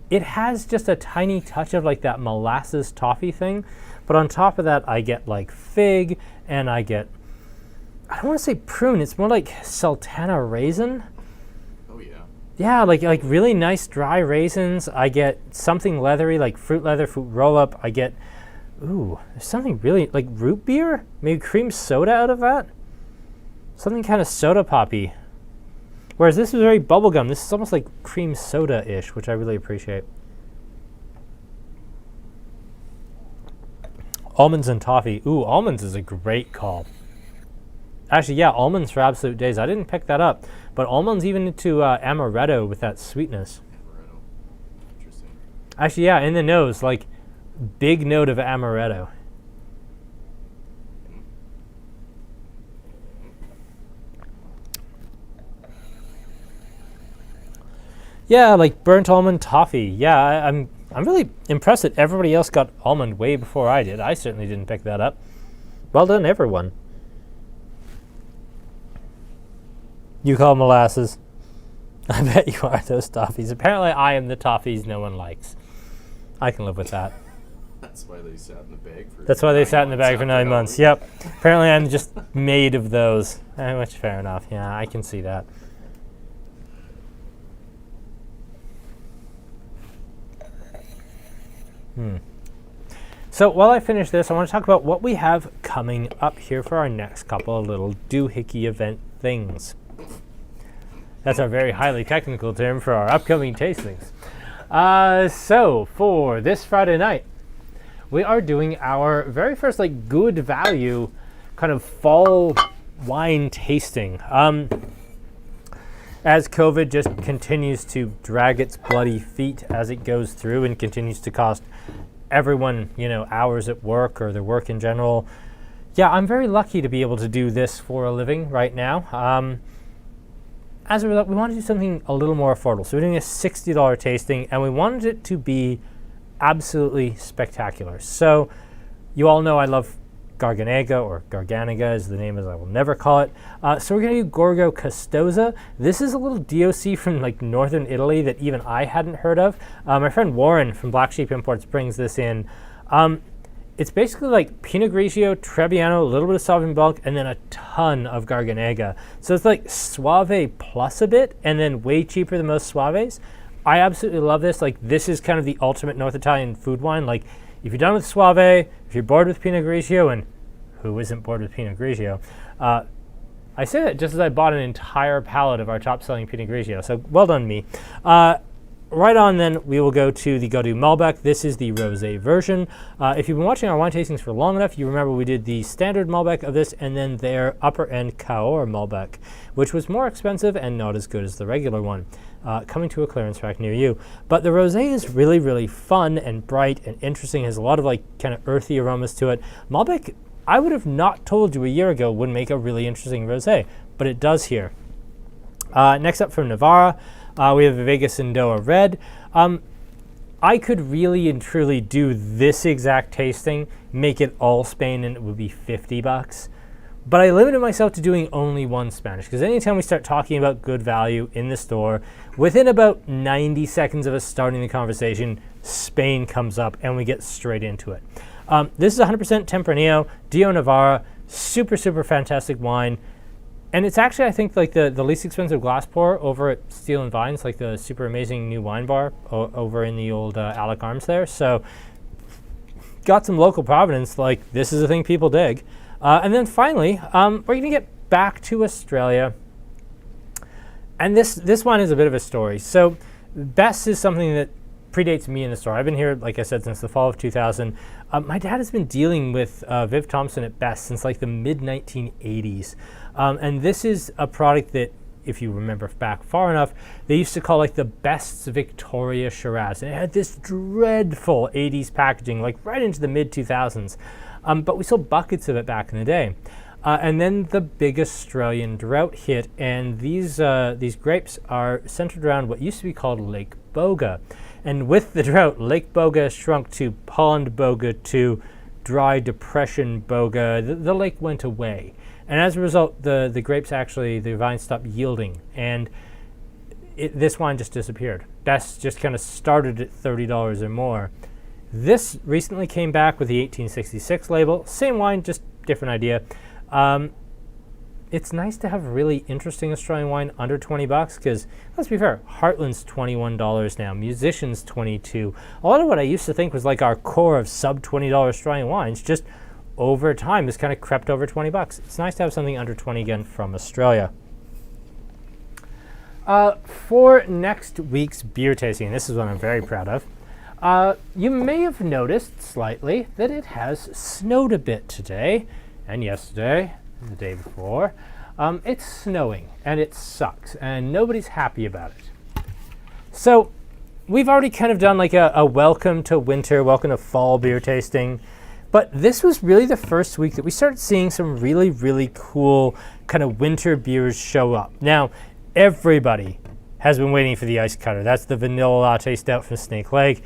It has just a tiny touch of like that molasses toffee thing, but on top of that I get like fig and I get, I don't want to say prune, it's more like sultana raisin. Oh yeah. Yeah, like really nice dry raisins. I get something leathery like fruit leather, fruit roll up. I get, ooh, there's something really like root beer, maybe cream soda out of that. Something kind of soda poppy. Whereas this is very bubblegum. This is almost like cream soda-ish, which I really appreciate. Almonds and toffee. Ooh, almonds is a great call. Actually, yeah, almonds for absolute days. I didn't pick that up, but almonds even into amaretto with that sweetness. Amaretto. Interesting. Actually, yeah, in the nose, like big note of amaretto. Yeah, like burnt almond toffee. Yeah, I'm really impressed that everybody else got almond way before I did. I certainly didn't pick that up. Well done, everyone. You call molasses. I bet you are those toffees. Apparently I am the toffees no one likes. I can live with that. That's why they sat in the bag for That's why they sat in the bag for 9 months. Yep. Apparently I'm just made of those. Which fair enough. Yeah, I can see that. So while I finish this, I want to talk about what we have coming up here for our next couple of little doohickey event things. That's our very highly technical term for our upcoming tastings. So for this Friday night, we are doing our very first like good value kind of fall wine tasting. As COVID just continues to drag its bloody feet as it goes through and continues to cost everyone, you know, hours at work or their work in general. Yeah, I'm very lucky to be able to do this for a living right now. As a result, we want to do something a little more affordable. So we're doing a $60 tasting, and we wanted it to be absolutely spectacular. So you all know I love Garganega, or Garganega is the name as I will never call it. So we're going to do Gorgo Custosa. This is a little DOC from like northern Italy that even I hadn't heard of. My friend Warren from Black Sheep Imports brings this in. It's basically like Pinot Grigio, Trebbiano, a little bit of Sauvignon Blanc, and then a ton of Garganega. So it's like Soave plus a bit, and then way cheaper than most Soaves. I absolutely love this. Like, this is kind of the ultimate North Italian food wine. Like, if you're done with Soave, if you're bored with Pinot Grigio, and who isn't bored with Pinot Grigio? I say that just as I bought an entire pallet of our top-selling Pinot Grigio, so well done me. Right on then, we will go to the Gaudu Malbec. This is the rosé version. If you've been watching our wine tastings for long enough, you remember we did the standard Malbec of this and then their upper-end Cahors Malbec, which was more expensive and not as good as the regular one, coming to a clearance rack near you. But the rosé is really, really fun and bright and interesting. It has a lot of like kind of earthy aromas to it. Malbec, I would have not told you a year ago would make a really interesting rosé, but it does here. Next up from Navarra, we have the Vegas Indoa Red. I could really and truly do this exact tasting, make it all Spain, and it would be $50. But I limited myself to doing only one Spanish, because anytime we start talking about good value in the store, within about 90 seconds of us starting the conversation, Spain comes up and we get straight into it. This is 100% Tempranillo, Dio Navarra, super, super fantastic wine. And it's actually, I think, like the least expensive glass pour over at Steel and Vines, like the super amazing new wine bar over in the old Alec Arms there. So got some local provenance, like this is a thing people dig. And then finally, we're going to get back to Australia. And this one is a bit of a story. So Best is something that predates me in the store. I've been here, like I said, since the fall of 2000. My dad has been dealing with Viv Thompson at Best since like the mid-1980s. And this is a product that, if you remember back far enough, they used to call like the Best's Victoria Shiraz. And it had this dreadful 80s packaging, like right into the mid-2000s. But we sold buckets of it back in the day. And then the big Australian drought hit, and these grapes are centered around what used to be called Lake Boga. And with the drought, Lake Boga shrunk to Pond Boga to Dry Depression Boga. The lake went away. And as a result, the grapes actually, the vines stopped yielding. And this wine just disappeared. Best just kind of started at $30 or more. This recently came back with the 1866 label. Same wine, just different idea. It's nice to have really interesting Australian wine under 20 bucks because, let's be fair, Heartland's $21 now, Musician's $22. A lot of what I used to think was like our core of sub $20 Australian wines, just over time has kind of crept over 20 bucks. It's nice to have something under 20 again from Australia. For next week's beer tasting, this is what I'm very proud of. You may have noticed slightly that it has snowed a bit today and yesterday and the day before. It's snowing and it sucks and nobody's happy about it. So we've already kind of done like a welcome to winter, welcome to fall beer tasting. But this was really the first week that we started seeing some really, really cool kind of winter beers show up. Now, everybody has been waiting for the ice cutter. That's the vanilla latte stout from Snake Lake.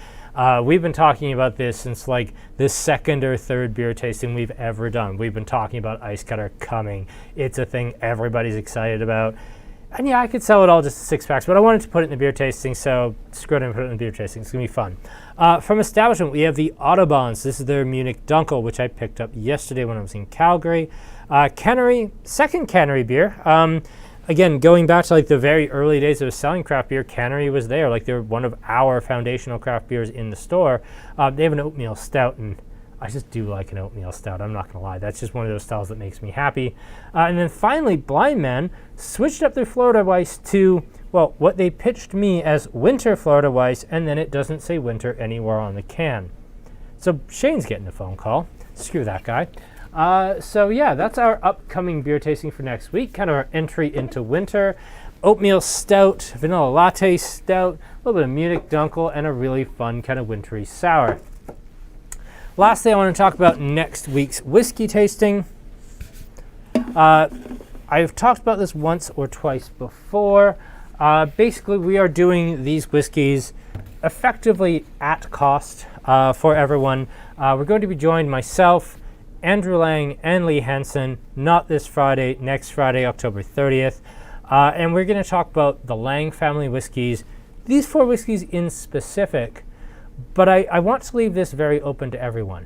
We've been talking about this since like the second or third beer tasting we've ever done. We've been talking about ice cutter coming. It's a thing everybody's excited about. And yeah, I could sell it all just as 6-packs, but I wanted to put it in the beer tasting, so screw it and put it in the beer tasting. It's going to be fun. From Establishment, we have the Autobahns. This is their Munich Dunkel, which I picked up yesterday when I was in Calgary. Cannery, second Cannery beer. Again, going back to like the very early days of selling craft beer, Cannery was there. Like they're one of our foundational craft beers in the store. They have an oatmeal stout, and I just do like an oatmeal stout. I'm not going to lie. That's just one of those styles that makes me happy. And then finally, Blind Man switched up their Florida Weiss to, well, what they pitched me as Winter Florida Weiss, and then it doesn't say winter anywhere on the can. So Shane's getting a phone call. Screw that guy. So yeah, that's our upcoming beer tasting for next week, kind of our entry into winter. Oatmeal stout, vanilla latte stout, a little bit of Munich Dunkel, and a really fun kind of wintry sour. Lastly, I want to talk about next week's whiskey tasting. I've talked about this once or twice before. Basically, we are doing these whiskeys effectively at cost for everyone. We're going to be joined, myself, Andrew Lang, and Lee Hansen, not this Friday, next Friday, October 30th. And we're going to talk about the Lang family whiskeys, these 4 whiskeys in specific. But I want to leave this very open to everyone.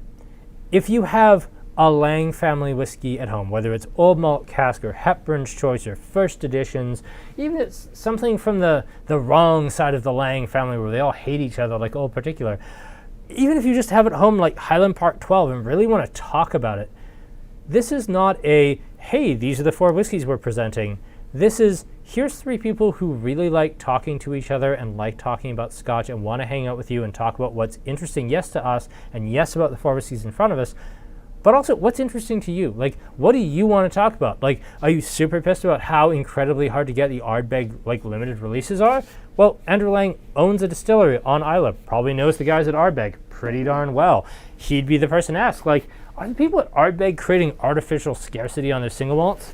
If you have a Lang family whiskey at home, whether it's Old Malt Cask or Hepburn's Choice or First Editions, even if it's something from the wrong side of the Lang family where they all hate each other like Old Particular, even if you just have at home like Highland Park 12 and really want to talk about it, this is not a, hey, these are the 4 whiskeys we're presenting. This is, here's 3 people who really like talking to each other and like talking about Scotch and want to hang out with you and talk about what's interesting, yes, to us, and yes, about the 4 whiskeys in front of us, but also what's interesting to you. Like, what do you want to talk about? Like, are you super pissed about how incredibly hard to get the Ardbeg like limited releases are? Well, Andrew Lang owns a distillery on Isla, probably knows the guys at Ardbeg pretty darn well. He'd be the person to ask, like, are the people at Ardbeg creating artificial scarcity on their single malts?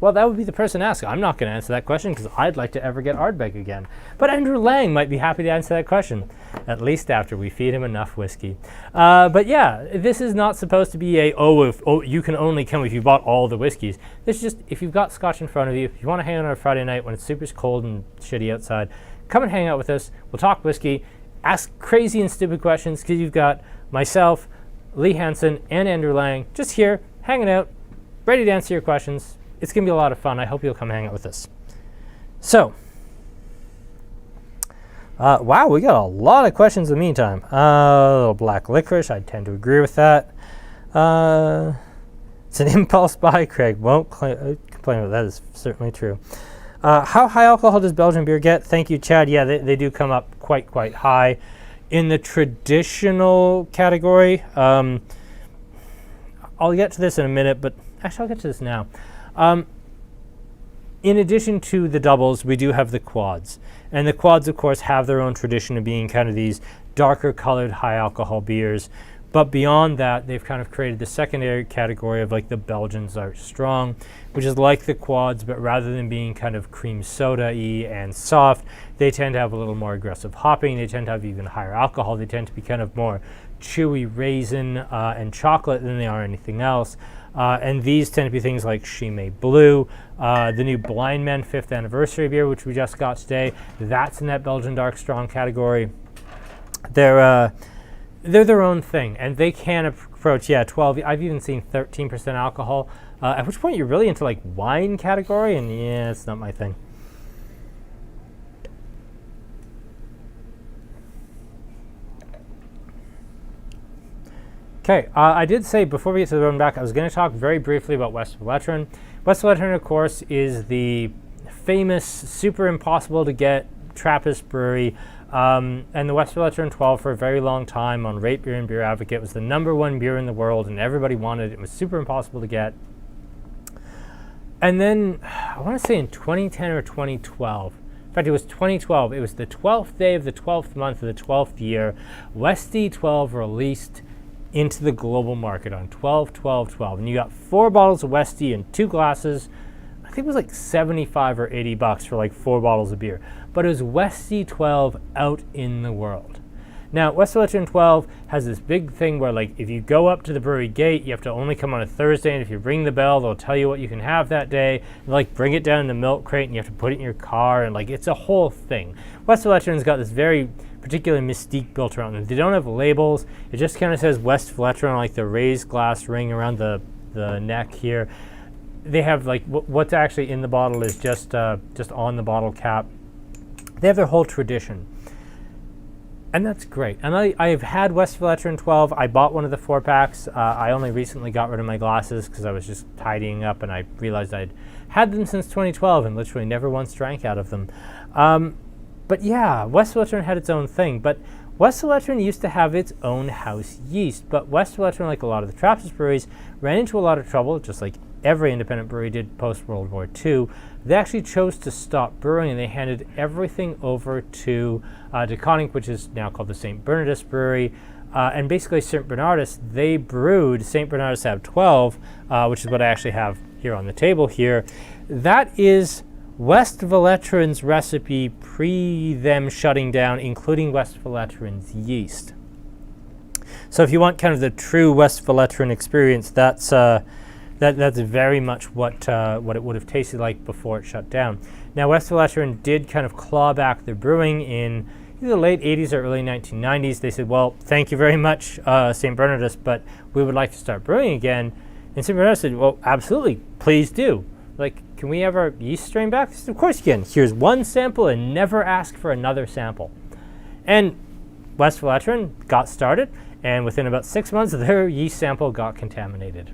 Well, that would be the person asked. I'm not going to answer that question because I'd like to ever get Ardbeg again. But Andrew Lang might be happy to answer that question, at least after we feed him enough whiskey. But yeah, this is not supposed to be you can only come if you bought all the whiskeys. This is just, if you've got scotch in front of you, if you want to hang out on a Friday night when it's super cold and shitty outside, come and hang out with us. We'll talk whiskey, ask crazy and stupid questions, because you've got myself, Lee Hansen, and Andrew Lang just here, hanging out, ready to answer your questions. It's going to be a lot of fun. I hope you'll come hang out with us. So, wow, we got a lot of questions in the meantime. A little black licorice, I tend to agree with that. It's an impulse buy, Craig. Won't complain about that. Is certainly true. How high alcohol does Belgian beer get? Thank you, Chad. Yeah, they do come up quite high. In the traditional category, I'll get to this in a minute, but actually I'll get to this now. In addition to the doubles, we do have the quads. And the quads, of course, have their own tradition of being kind of these darker colored high alcohol beers. But beyond that, they've kind of created the secondary category of like the Belgians are strong, which is like the quads, but rather than being kind of cream soda-y and soft, they tend to have a little more aggressive hopping. They tend to have even higher alcohol. They tend to be kind of more chewy raisin and chocolate than they are anything else. And these tend to be things like Chambly Blue, the new Blind Men 5th anniversary beer, which we just got today. That's in that Belgian dark strong category. They're their own thing, and they can approach 12. I've even seen 13% alcohol. At which point you're really into like wine category, and yeah, it's not my thing. Okay, I did say before we get to the Rodenbach, I was going to talk very briefly about Westmalle. Westmalle, of course, is the famous, super impossible to get Trappist brewery. And the Westmalle 12 for a very long time on Rate Beer and Beer Advocate was the #1 beer in the world, and everybody wanted it. It was super impossible to get. And then, I want to say in 2010 or 2012, in fact, it was 2012. It was the 12th day of the 12th month of the 12th year. Westy 12 released into the global market on 12/12/12, and you got 4 bottles of Westy and 2 glasses. I think it was like $75 or $80 for like 4 bottles of beer, but it was Westy 12 out in the world. Now, Westmalle 12 has this big thing where, like, if you go up to the brewery gate, you have to only come on a Thursday, and if you ring the bell, they'll tell you what you can have that day. And, like, bring it down in the milk crate, and you have to put it in your car, and like it's a whole thing. Westmalle's got this very particular mystique built around them. They don't have labels. It just kind of says Westmalle on like the raised glass ring around the neck here. They have like what's actually in the bottle is just on the bottle cap. They have their whole tradition, and that's great. And I have had Westmalle 12. I bought one of the 4-packs. I only recently got rid of my glasses because I was just tidying up, and I realized I'd had them since 2012 and literally never once drank out of them. But yeah, Westmalle had its own thing. But Westmalle used to have its own house yeast. But Westmalle, like a lot of the Trappist breweries, ran into a lot of trouble, just like every independent brewery did post-World War II. They actually chose to stop brewing, and they handed everything over to DeConnick, which is now called the St. Bernardus Brewery. And basically, St. Bernardus, they brewed St. Bernardus Ab 12, which is what I actually have here on the table here. That is Westmalle recipe pre them shutting down, including Westmalle yeast. So if you want kind of the true Westmalle experience, that's very much what it would have tasted like before it shut down. Now, Westmalle did kind of claw back their brewing in either the late 80s or early 1990s. They said, well, thank you very much, St. Bernardus, but we would like to start brewing again. And St. Bernardus said, well, absolutely, please do. Like, can we have our yeast strain back? Said, of course you can. Here's one sample and never ask for another sample. And Westmalle got started, and within about 6 months, their yeast sample got contaminated.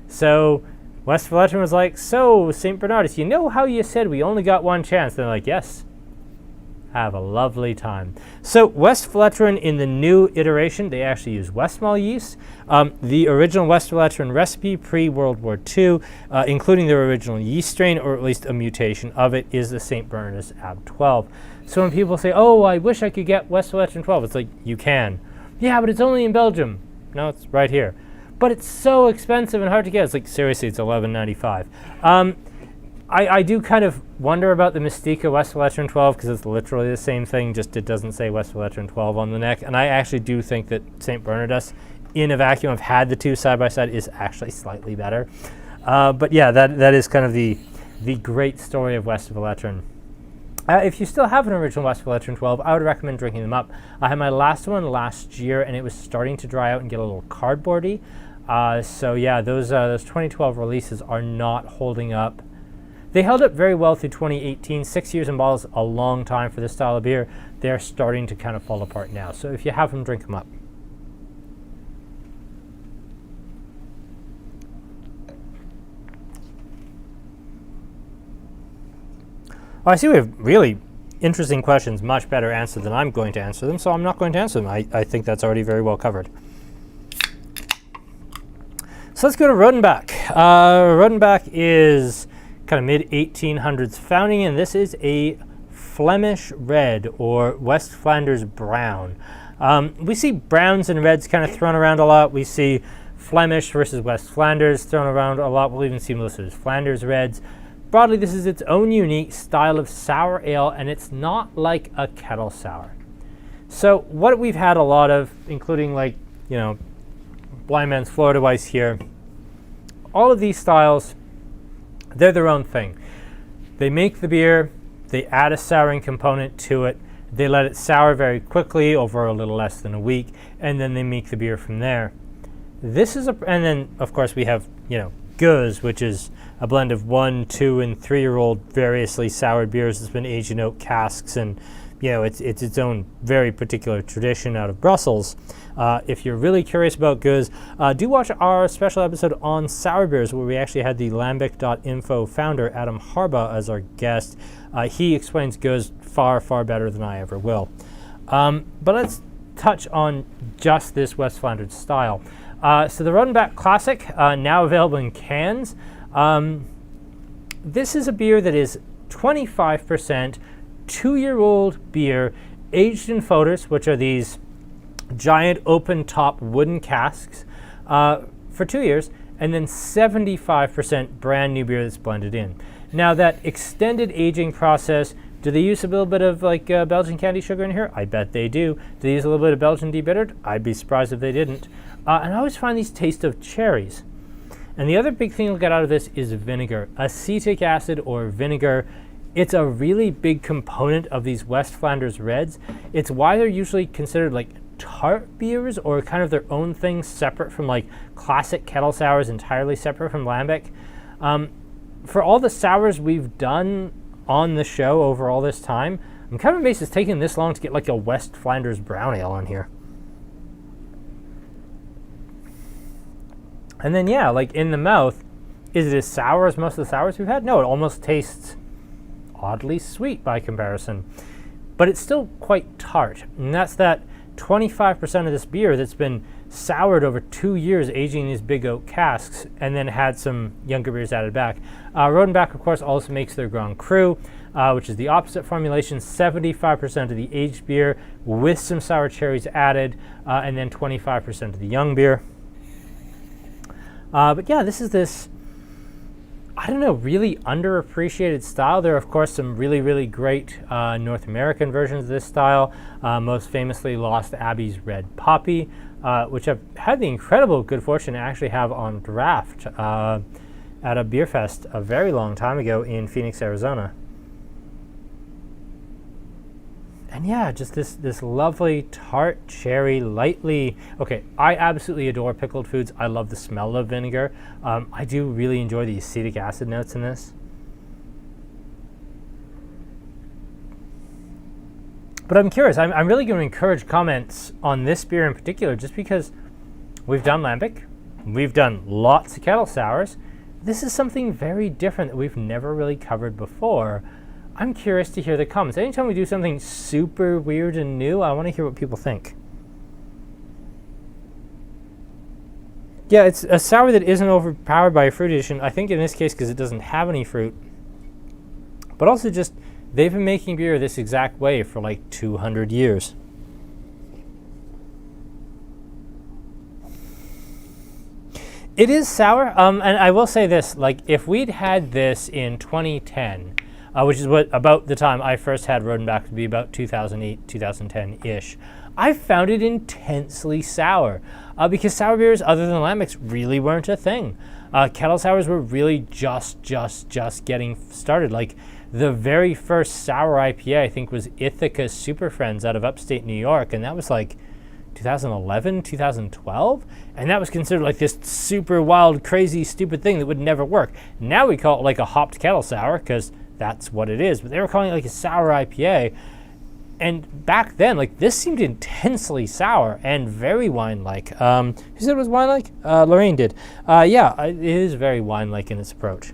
So Westmalle was like, so, St. Bernardus, you know how you said we only got one chance? And they're like, yes. Have a lovely time. So Westmalle in the new iteration, they actually use Westmalle yeast. The original Westmalle recipe pre-World War II, including their original yeast strain, or at least a mutation of it, is the St. Bernardus Ab 12. So when people say, oh, I wish I could get Westmalle 12, it's like, you can. Yeah, but it's only in Belgium. No, it's right here. But it's so expensive and hard to get. It's like, seriously, it's $11.95. I do kind of wonder about the mystique of Westmalle 12 because it's literally the same thing, just it doesn't say Westmalle 12 on the neck. And I actually do think that St. Bernardus, in a vacuum, I've had the two side by side, is actually slightly better. But yeah, that is kind of the great story of Westmalle. If you still have an original Westmalle 12, I would recommend drinking them up. I had my last one last year, and it was starting to dry out and get a little cardboardy. So yeah, those 2012 releases are not holding up. They held up very well through 2018. 6 years in bottles, a long time for this style of beer. They're starting to kind of fall apart now. So if you have them, drink them up. Oh, I see we have really interesting questions, much better answered than I'm going to answer them, so I'm not going to answer them. I think that's already very well covered. So let's go to Rodenbach. Rodenbach is kind of mid-1800s founding, and this is a Flemish red or West Flanders brown. We see browns and reds kind of thrown around a lot. We see Flemish versus West Flanders thrown around a lot. We'll even see them listed as Flanders reds. Broadly, this is its own unique style of sour ale, and it's not like a kettle sour. So what we've had a lot of, including like, you know, Blind Man's Florida Weiss here, all of these styles, they're their own thing. They make the beer, they add a souring component to it, they let it sour very quickly over a little less than a week, and then they make the beer from there. This is and then of course we have, you know, Guzz, which is a blend of 1, 2, and 3-year-old variously soured beers that's been aged in oak casks, and you know, it's its own very particular tradition out of Brussels. If you're really curious about Guzz, do watch our special episode on sour beers where we actually had the lambic.info founder, Adam Harbaugh, as our guest. He explains Guzz far, far better than I ever will. But let's touch on just this West Flanders style. So the Rodenbach Classic, now available in cans. This is a beer that is 25%, 2-year-old beer aged in foeders, which are these giant open top wooden casks, for 2 years, and then 75% brand new beer that's blended in. Now that extended aging process, do they use a little bit of like Belgian candy sugar in here? I bet they do. Do they use a little bit of Belgian debittered? I'd be surprised if they didn't. And I always find these taste of cherries. And the other big thing you'll get out of this is vinegar. Acetic acid or vinegar. It's a really big component of these West Flanders reds. It's why they're usually considered like tart beers or kind of their own thing, separate from like classic kettle sours, entirely separate from lambic. For all the sours we've done on the show over all this time, I'm kind of amazed it's taking this long to get like a West Flanders brown ale on here. And then yeah, like in the mouth, is it as sour as most of the sours we've had? No, it almost tastes oddly sweet by comparison, but it's still quite tart. And that's that 25% of this beer that's been soured over 2 years aging in these big oak casks and then had some younger beers added back. Rodenbach, of course, also makes their Grand Cru, which is the opposite formulation, 75% of the aged beer with some sour cherries added, and then 25% of the young beer. But yeah, this is this, I don't know, really underappreciated style. There are, of course, some really, really great North American versions of this style, most famously Lost Abbey's Red Poppy, which I've had the incredible good fortune to actually have on draft at a beer fest a very long time ago in Phoenix, Arizona. And yeah, just this lovely tart cherry, lightly, okay, I absolutely adore pickled foods. I love the smell of vinegar. I do really enjoy the acetic acid notes in this. But I'm curious, I'm really going to encourage comments on this beer in particular, just because we've done lambic, we've done lots of kettle sours. This is something very different that we've never really covered before. I'm curious to hear the comments. Anytime we do something super weird and new, I want to hear what people think. Yeah, it's a sour that isn't overpowered by a fruit addition. I think in this case because it doesn't have any fruit. But also just, they've been making beer this exact way for like 200 years. It is sour, and I will say this, like, if we'd had this in 2010, which is about the time I first had Rodenbach, to be about 2008, 2010-ish, I found it intensely sour, because sour beers, other than Lambics, really weren't a thing. Kettle sours were really just getting started. Like, the very first sour IPA, I think, was Ithaca's Super Friends out of upstate New York, and that was like 2011, 2012, and that was considered like this super wild, crazy, stupid thing that would never work. Now we call it like a hopped kettle sour because that's what it is, but they were calling it like a sour IPA. And back then, like, this seemed intensely sour and very wine-like. Who said it was wine-like? Lorraine did. Yeah, it is very wine-like in its approach.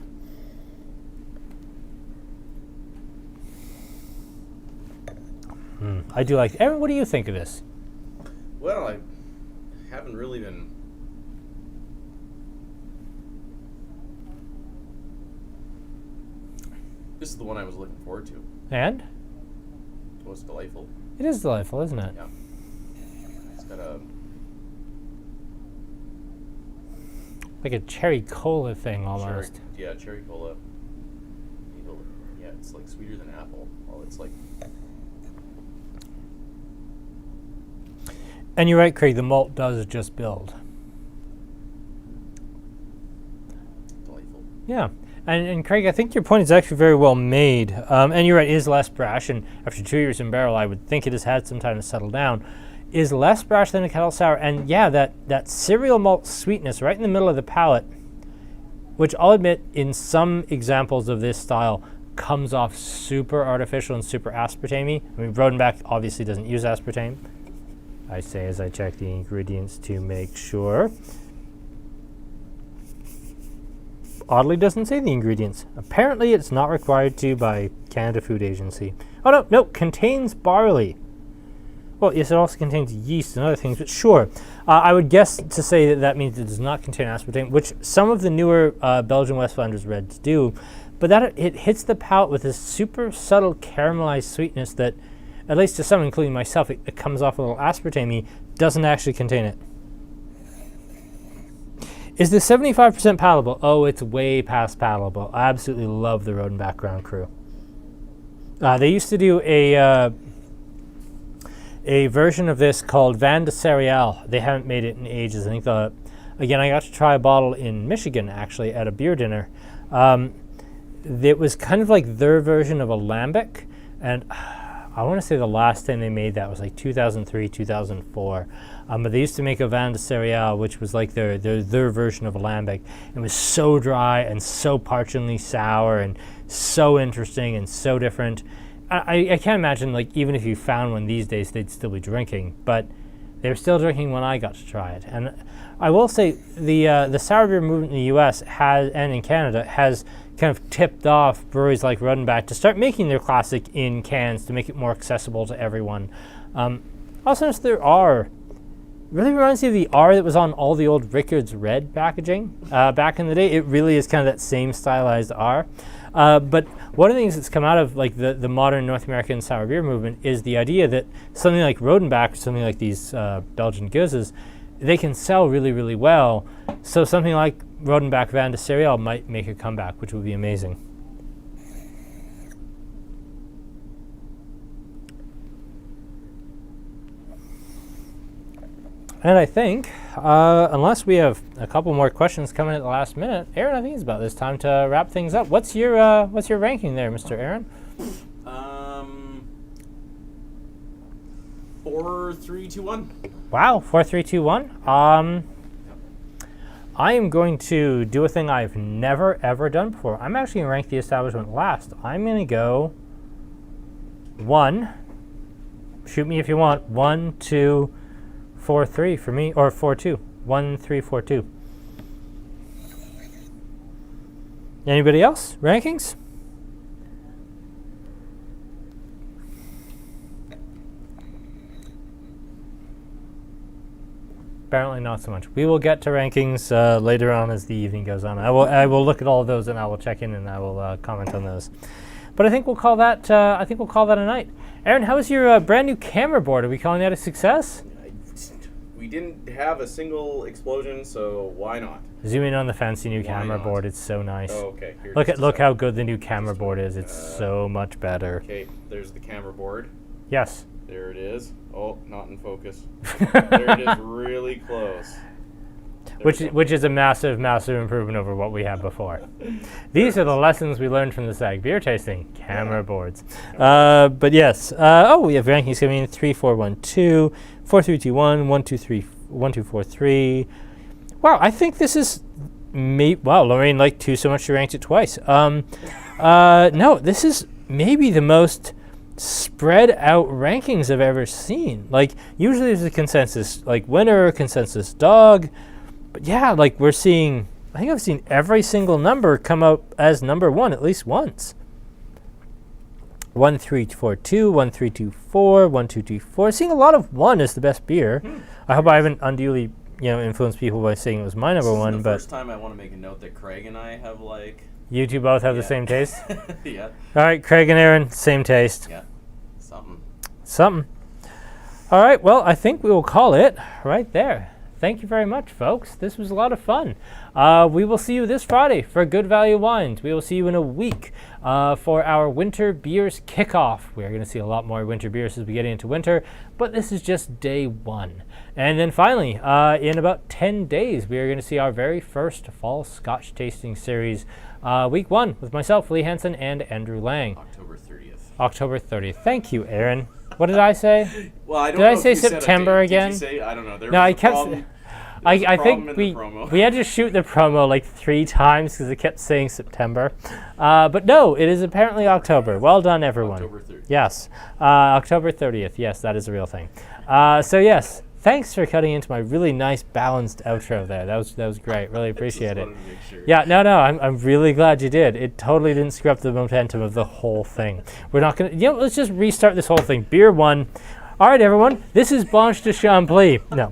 I do like it. Aaron, what do you think of this? Well, I haven't really been... This is the one I was looking forward to. And? It was delightful. It is delightful, isn't it? Yeah. It's got a... like a cherry cola thing almost. Cherry cola. Yeah, it's like sweeter than apple. Well, it's like... And you're right, Craig, the malt does just build. Delightful. Yeah. And Craig, I think your point is actually very well made. And you're right, it is less brash. And after 2 years in barrel, I would think it has had some time to settle down. Is less brash than a kettle sour. And yeah, that cereal malt sweetness right in the middle of the palate, which I'll admit in some examples of this style comes off super artificial and super aspartame-y. I mean, Rodenbach obviously doesn't use aspartame. I say as I check the ingredients to make sure. Oddly doesn't say the ingredients. Apparently it's not required to by Canada Food Agency. Oh no, contains barley. Well, yes, it also contains yeast and other things, but sure. I would guess to say that means it does not contain aspartame, which some of the newer Belgian Westlanders Reds do, but that it hits the palate with this super subtle caramelized sweetness that, at least to some, including myself, it comes off a little aspartame-y, doesn't actually contain it. Is the 75% palatable? Oh, it's way past palatable. I absolutely love the Rodenbach Ground Crew. They used to do a version of this called Vin de Céréales. They haven't made it in ages. I think again, I got to try a bottle in Michigan, actually, at a beer dinner. It was kind of like their version of a lambic, and I want to say the last time they made that was like 2003, 2004. But they used to make a Vin de Céréales, which was like their version of a lambic. It was so dry and so parchingly sour and so interesting and so different. I can't imagine, like, even if you found one these days, they'd still be drinking. But they were still drinking when I got to try it. And I will say the sour beer movement in the U.S. and in Canada has kind of tipped off breweries like Rodenbach to start making their classic in cans to make it more accessible to everyone. Also, notice there are, really reminds me of the R that was on all the old Rickard's Red packaging back in the day. It really is kind of that same stylized R. But one of the things that's come out of like the modern North American sour beer movement is the idea that something like Rodenbach, something like these Belgian Guzzes, they can sell really, really well. So something like Rodenbach Vin de Céréales might make a comeback, which would be amazing. And I think, unless we have a couple more questions coming at the last minute, Aaron, I think it's about this time to wrap things up. What's your ranking there, Mr. Aaron? 4, 3, 2, 1. Wow, 4, 3, 2, 1. I am going to do a thing I've never ever done before. I'm actually going to rank the establishment last. I'm going to go 1. Shoot me if you want. 1, 2, 4, 3 for me, or 4, 2. 1, 3, 4, 2. Anybody else? Rankings? Apparently not so much. We will get to rankings later on as the evening goes on. I will look at all of those and I will check in and I will comment on those. But I think we'll call that a night. Aaron, how was your brand new camera board? Are we calling that a success? we didn't have a single explosion, so why not? Zoom in on the fancy new Why camera not? board. It's so nice. Oh, okay. Here, Look how good the new camera board is. It's so much better. Okay, there's the camera board. Yes. There it is. Oh, not in focus. There it is, really close. Which is a massive, massive improvement over what we had before. These are the lessons we learned from the SAG beer tasting. Camera boards. But yes. We have rankings coming in 3, 4, 1, 2, 4, 3, 2, 1, 1, 2, 3, 1, 2, 4, 3. Wow, I think this is wow, Lorraine liked 2 so much she ranked it twice. No, this is maybe the most spread out rankings I've ever seen. Like, usually there's a consensus, like, winner, consensus dog. But yeah, like, we're seeing, I think I've seen every single number come out as number 1 at least once. 1, 3, 4, 2, 1, 3, 2, 4, 1, 2, 2, 4. Seeing a lot of 1 as the best beer. I hope I haven't unduly, influenced people by saying it was my number 1. This is but the first time I want to make a note that Craig and I have, like... You two both have the same taste? Yeah. All right, Craig and Aaron, same taste. Yeah. Something. All right, well, I think we will call it right there. Thank you very much, folks. This was a lot of fun. We will see you this Friday for Good Value Wines. We will see you in a week for our Winter Beers kickoff. We are going to see a lot more winter beers as we get into winter, but this is just day 1. And then finally, in about 10 days, we are going to see our very first fall Scotch tasting series, week 1, with myself, Lee Hansen, and Andrew Lang. October 30th. Thank you, Aaron. What did I say? Well, I don't did know I say if you September again? Did you say, I don't know. No, I kept. I think we had to shoot the promo like 3 times because it kept saying September. But no, it is apparently October. Well done, everyone. October 30th. Yes, October 30th. Yes, that is a real thing. So yes, thanks for cutting into my really nice balanced outro there. That was great. Really appreciate it. Sure. Yeah, no, I'm really glad you did. It totally didn't screw up the momentum of the whole thing. We're not gonna, let's just restart this whole thing. Beer 1. All right, everyone. This is Blanche de Chambly. No.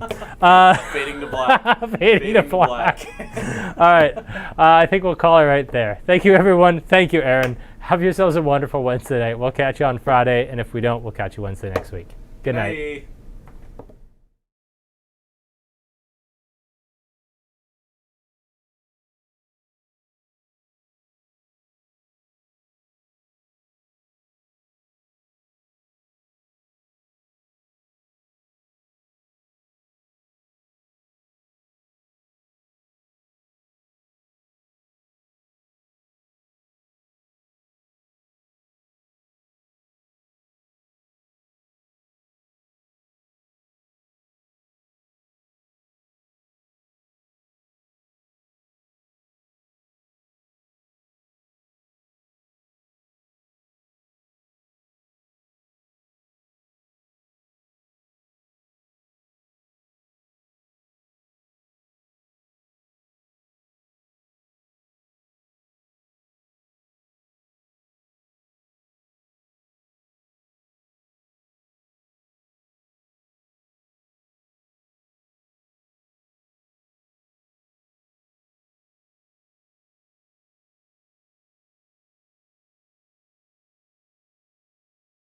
Fading to black. Fading to black. All right. I think we'll call it right there. Thank you, everyone. Thank you, Aaron. Have yourselves a wonderful Wednesday night. We'll catch you on Friday, and if we don't, we'll catch you Wednesday next week. Good night. Bye.